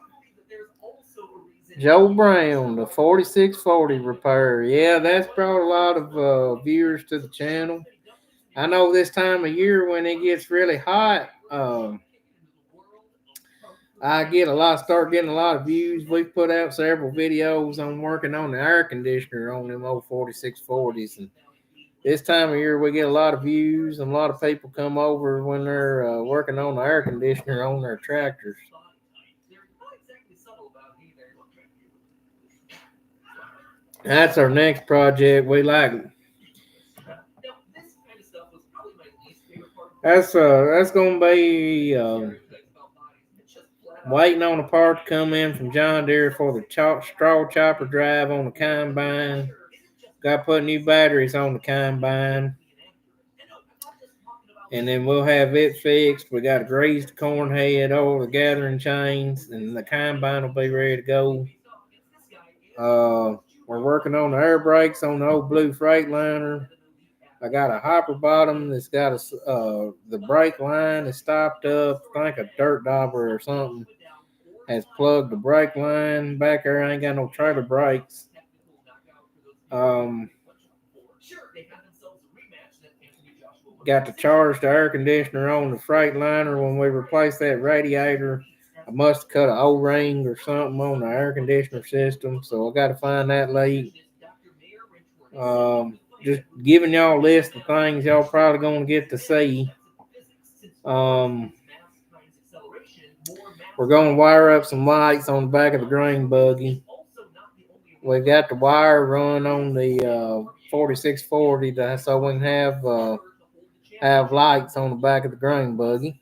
Joe Brown, the 4640 repair. Yeah, that's brought a lot of viewers to the channel. I know this time of year when it gets really hot, start getting a lot of views. We've put out several videos on working on the air conditioner on them old 4640s, and this time of year we get a lot of views and a lot of people come over when they're working on the air conditioner on their tractors. That's our next project. We like that's gonna be waiting on a part to come in from John Deere for the straw chopper drive on the combine. Got to put new batteries on the combine. And then we'll have it fixed. We got to grease the corn head, all the gathering chains, and the combine will be ready to go. We're working on the air brakes on the old blue Freightliner. I got a hopper bottom that's got the brake line is stopped up. I think a dirt dauber or something has plugged the brake line back there. I ain't got no trailer brakes. Got to charge the air conditioner on the Freightliner. When we replaced that radiator, I must have cut an O-ring or something on the air conditioner system, so I got to find that leak. Just giving y'all a list of things y'all probably going to get to see. We're going to wire up some lights on the back of the grain buggy. We got the wire run on the 4640 so we can have lights on the back of the grain buggy.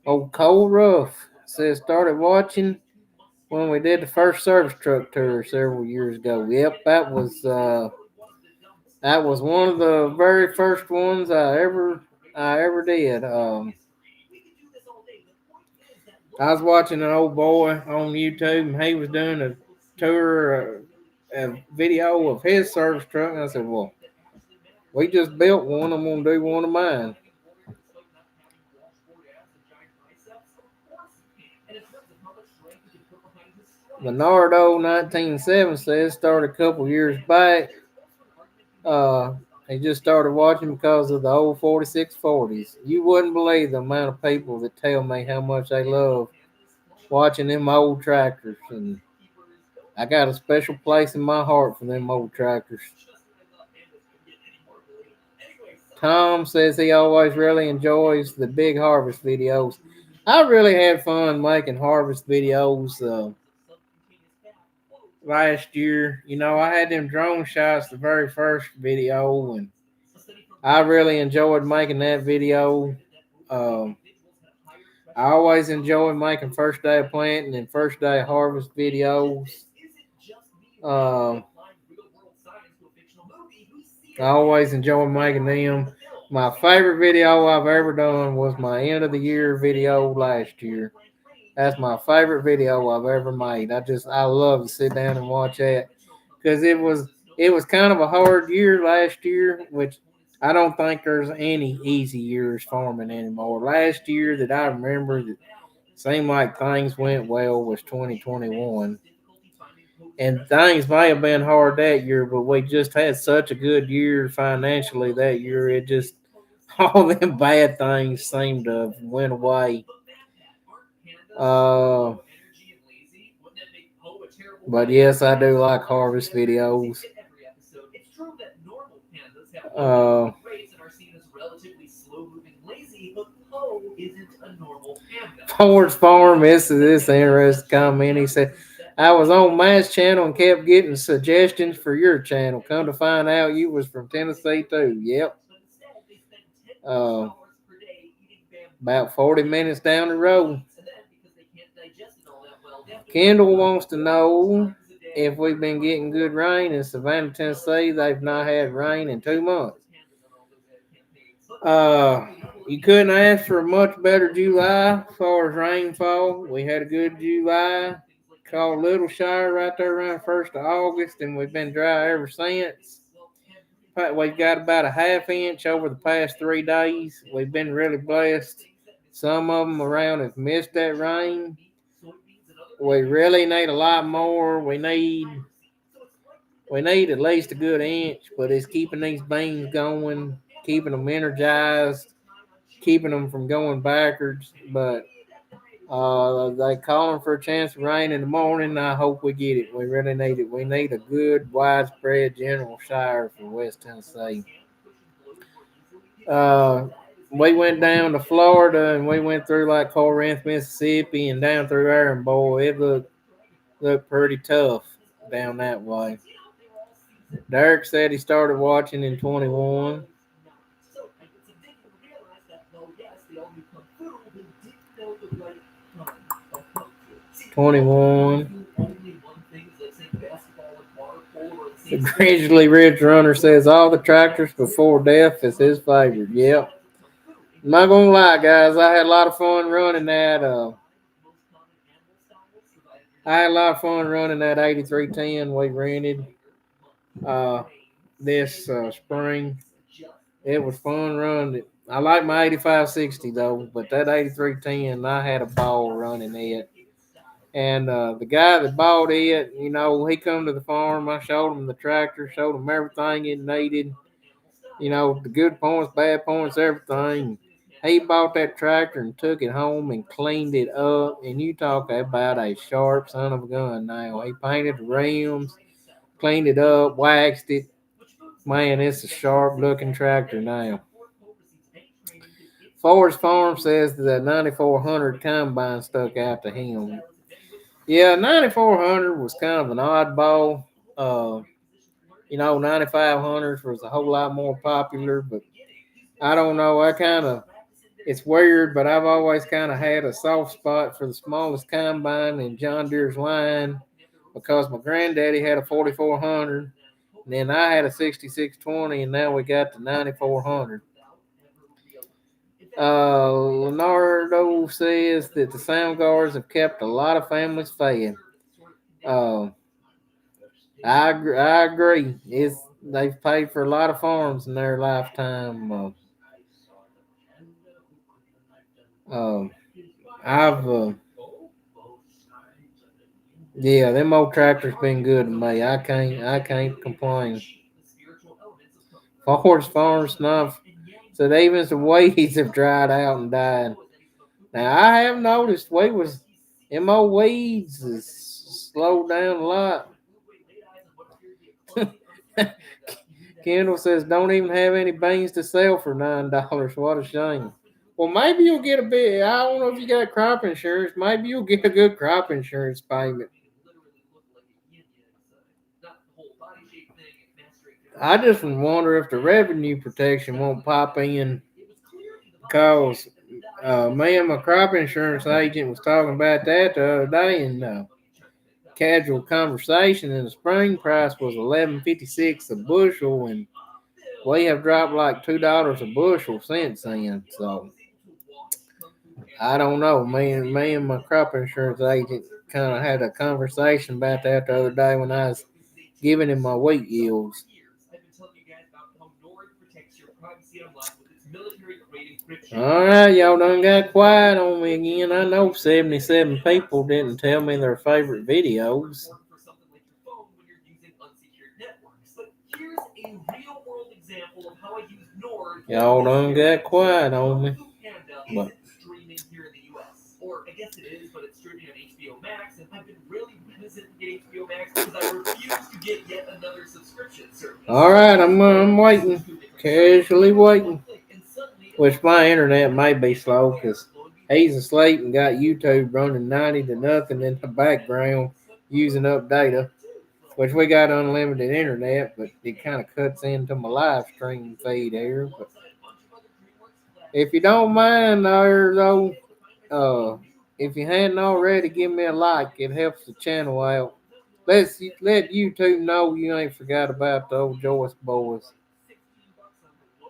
Old Cole Ruff says started watching when we did the first service truck tour several years ago. Yep, that was one of the very first ones I ever did. I was watching an old boy on YouTube, and he was doing a tour, a video of his service truck, and I said, "Well, we just built one. I'm gonna do one of mine." Leonardo 1907 says started a couple years back. He just started watching because of the old 4640s. You wouldn't believe the amount of people that tell me how much they love watching them old tractors, and I got a special place in my heart for them old tractors. Tom says he always really enjoys the big harvest videos. I really had fun making harvest videos last year. You know, I had them drone shots the very first video, and I really enjoyed making that video. I always enjoy making first day of planting and first day of harvest videos. Um, I always enjoy making them. My favorite video I've ever done was my end of the year video last year. That's my favorite video I've ever made. I love to sit down and watch that because it was kind of a hard year last year, which I don't think there's any easy years farming anymore. Last year that I remember that seemed like things went well was 2021. And things may have been hard that year, but we just had such a good year financially that year. It just all them bad things seemed to have went away. Uh, but yes, I do like harvest videos. Uh, Ford's Farm, this interesting comment. He said, I was on Matt's channel and kept getting suggestions for your channel. Come to find out you was from Tennessee too. Yep. Uh, about 40 minutes down the road. Kendall wants to know if we've been getting good rain in Savannah, Tennessee. They've not had rain in 2 months. Uh, you couldn't ask for a much better July as far as rainfall. We had a good July, called Little Shire right there around 1st of August, and we've been dry ever since. We've got about a ½ inch over the past 3 days. We've been really blessed. Some of them around have missed that rain. We really need a lot more. We need at least a good inch, but it's keeping these beans going, keeping them energized, keeping them from going backwards. But they calling for a chance of rain in the morning. I hope we get it. We really need it. We need a good, widespread general shower for West Tennessee. We went down to Florida and we went through like Corinth, Mississippi, and down through there, and boy, it looked pretty tough down that way. Derek said he started watching in 21. The Grizzly Ridge Runner says all the tractors before death is his favorite. Yep. I'm not gonna lie, guys. I had a lot of fun running that. I had a lot of fun running that 8310 we rented this spring. It was fun running. I like my 8560 though, but that 8310, I had a ball running it. And the guy that bought it, he come to the farm. I showed him the tractor, showed him everything it needed. The good points, bad points, everything. He bought that tractor and took it home and cleaned it up. And you talk about a sharp son of a gun now. He painted the rims, cleaned it up, waxed it. Man, it's a sharp looking tractor now. Forest Farm says that 9400 combine stuck out to him. Yeah, 9400 was kind of an oddball. 9500s was a whole lot more popular, but I don't know. It's weird, but I've always kind of had a soft spot for the smallest combine in John Deere's line because my granddaddy had a 4400, and then I had a 6620, and now we got the 9400. Leonardo says that the sound guards have kept a lot of families fed. I agree. They've paid for a lot of farms in their lifetime. I've yeah, them old tractors been good to me. I can't complain. Forest Farm snuff. So even the weeds have dried out and died. Now I have noticed them old weeds is slowed down a lot. Kendall says don't even have any beans to sell for $9. What a shame. Well, maybe you'll get a bit. I don't know if you got crop insurance. Maybe you'll get a good crop insurance payment. I just wonder if the revenue protection won't pop in because me and my crop insurance agent was talking about that the other day in casual conversation, and the spring price was $11.56 a bushel, and we have dropped like $2 a bushel since then. So I don't know. Me and my crop insurance agent kind of had a conversation about that the other day when I was giving him my wheat yields. All right, y'all done got quiet on me again. I know 77 people didn't tell me their favorite videos. Y'all done got quiet on me. But all right, I'm waiting, casually waiting. Which my internet may be slow because he's asleep and got YouTube running 90 to nothing in the background using up data. Which we got unlimited internet, but it kind of cuts into my live stream feed here. But If you don't mind, there though, if you hadn't already, give me a like. It helps the channel out. Let YouTube know you ain't forgot about the old Joyce boys.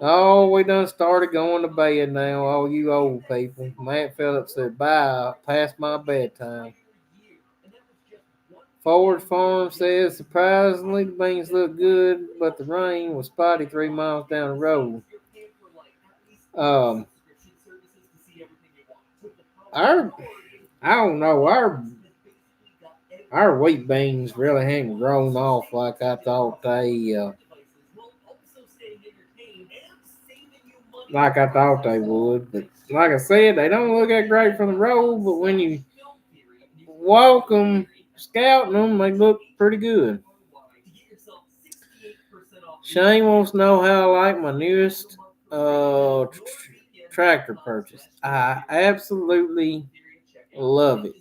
Oh, we done started going to bed now, all you old people. Matt Phillips said, bye, past my bedtime. Forward Farm says, surprisingly, the beans look good, but the rain was spotty 3 miles down the road. Um, our, I don't know, our wheat beans really haven't grown off like I thought they would. But like I said, they don't look that great from the road, but when you walk them, scouting them, they look pretty good. Shane wants to know how I like my newest tractor purchase. I absolutely love it.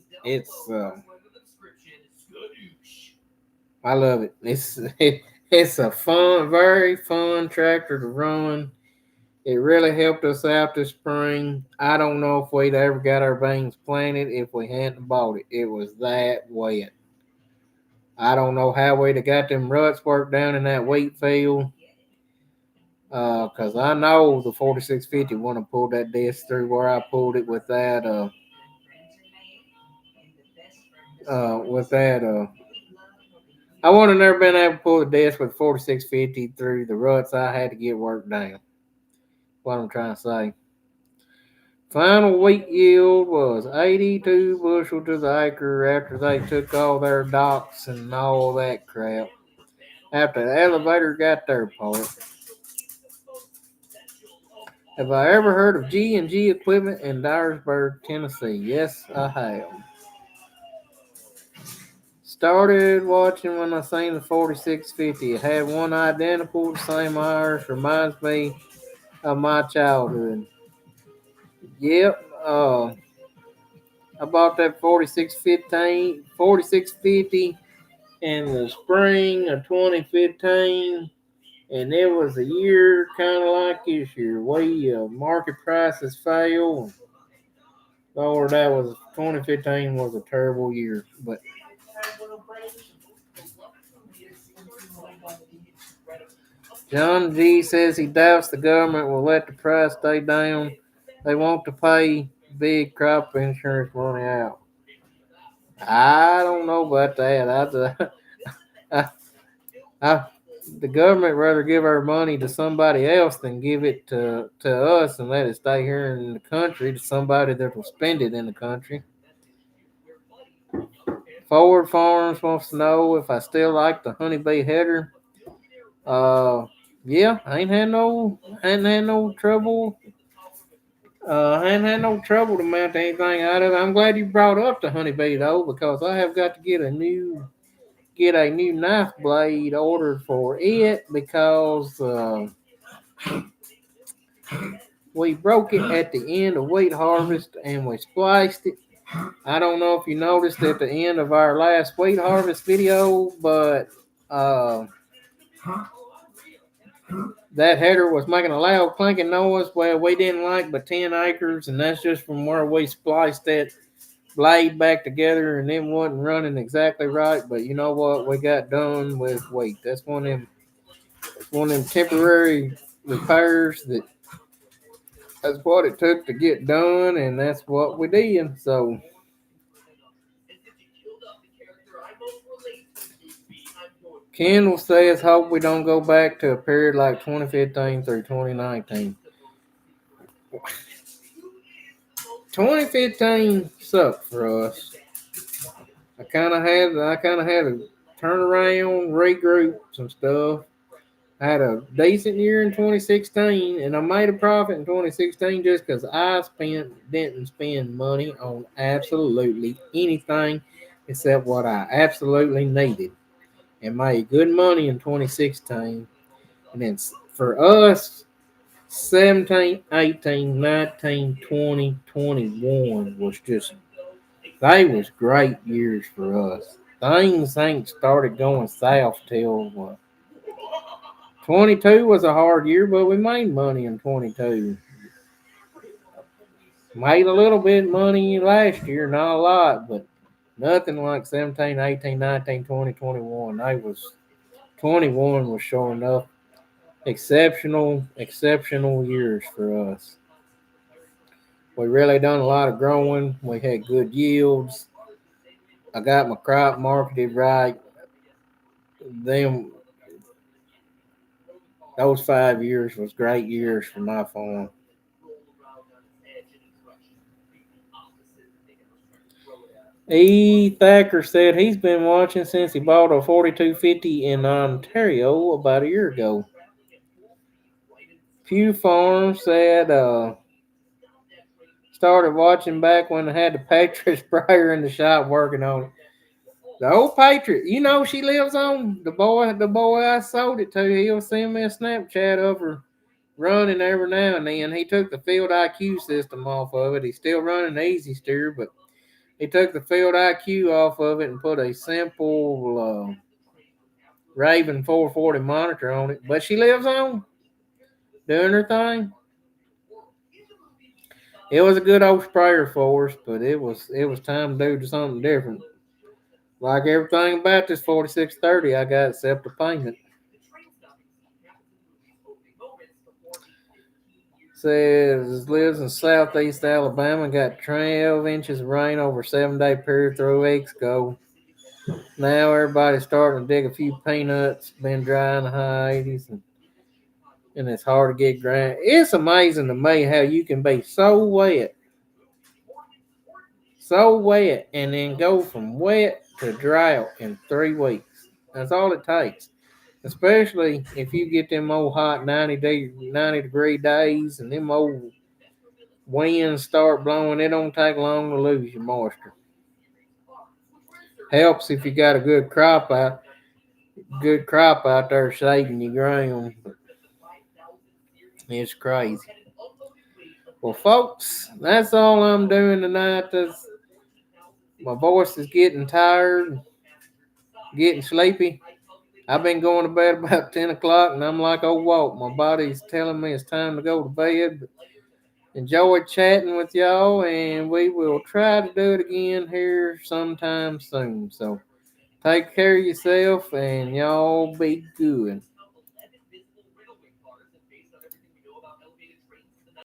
I love it. It's a very fun tractor to run. It really helped us out this spring. I don't know if we'd ever got our beans planted if we hadn't bought it. It was that wet. I don't know how we'd have got them ruts worked down in that wheat field. Cause I know the 4650 wouldn't have pulled that disc through where I pulled it with that. I would have never been able to pull the disc with 4650 through the ruts I had to get worked down. What I'm trying to say. Final wheat yield was 82 bushel to the acre after they took all their docks and all that crap. After the elevator got their part. Have I ever heard of G&G Equipment in Dyersburg, Tennessee? Yes, I have. Started watching when I seen the 4650. It had one identical, the same hours. Reminds me of my childhood. Yep. I bought that 4650 in the spring of 2015, and it was a year kind of like this year. Market prices fell. Lord, 2015 was a terrible year, but John G says he doubts the government will let the price stay down. They want to pay big crop insurance money out. I don't know about that. I, I, the government rather give our money to somebody else than give it to us and let it stay here in the country to somebody that will spend it in the country. Forward Farms wants to know if I still like the honeybee header. Yeah, I ain't had no trouble. I ain't had no trouble to mount anything out of it. I'm glad you brought up the honeybee though, because I have got to get a new knife blade ordered for it because we broke it at the end of wheat harvest and we spliced it. I don't know if you noticed at the end of our last wheat harvest video, but that header was making a loud clanking noise. Well, we didn't like but 10 acres, and that's just from where we spliced that blade back together, and it wasn't running exactly right. But you know what? We got done with wheat. That's one of them temporary repairs that's what it took to get done, and that's what we did. So Kendall says, hope we don't go back to a period like 2015 through 2019. 2015 sucked for us. I kind of had to turn around, regroup some stuff. I had a decent year in 2016, and I made a profit in 2016 just because didn't spend money on absolutely anything except what I absolutely needed, and made good money in 2016. And then for us, 17, 18, 19, 20, 21 was just, they was great years for us. Things ain't started going south till what? 22 was a hard year, but we made money in 22. Made a little bit of money last year, not a lot, but nothing like 17, 18, 19, 20, 21. They was 21 was sure enough exceptional years for us. We really done a lot of growing. We had good yields. I got my crop marketed right. Them those 5 years was great years for my farm. E. Thacker said he's been watching since he bought a 4250 in Ontario about a year ago. Pew Farm said started watching back when I had the Patriot sprayer in the shop working on it. The old Patriot, you know she lives on the boy I sold it to. He'll send me a Snapchat of her running every now and then. He took the Field IQ system off of it. He's still running the Easy Steer, but he took the Field IQ off of it and put a simple Raven 440 monitor on it. But she lives on doing her thing. It was a good old sprayer for us, but it was time to do something different. Like everything about this 4630, I got except the payment. Says lives in southeast Alabama. Got 12 inches of rain over a 7-day period 3 weeks ago. Now everybody's starting to dig a few peanuts. Been dry in the high 80s, and it's hard to get ground. It's amazing to me how you can be so wet, and then go from wet to drought in 3 weeks. That's all it takes. Especially if you get them old hot 90 degree days and them old winds start blowing, it don't take long to lose your moisture. Helps if you got a good crop out there shading your ground. But it's crazy. Well, folks, that's all I'm doing tonight. My voice is getting tired, getting sleepy. I've been going to bed about 10 o'clock, and I'm like, oh, Walt, my body's telling me it's time to go to bed. But enjoyed chatting with y'all, and we will try to do it again here sometime soon. So take care of yourself, and y'all be good.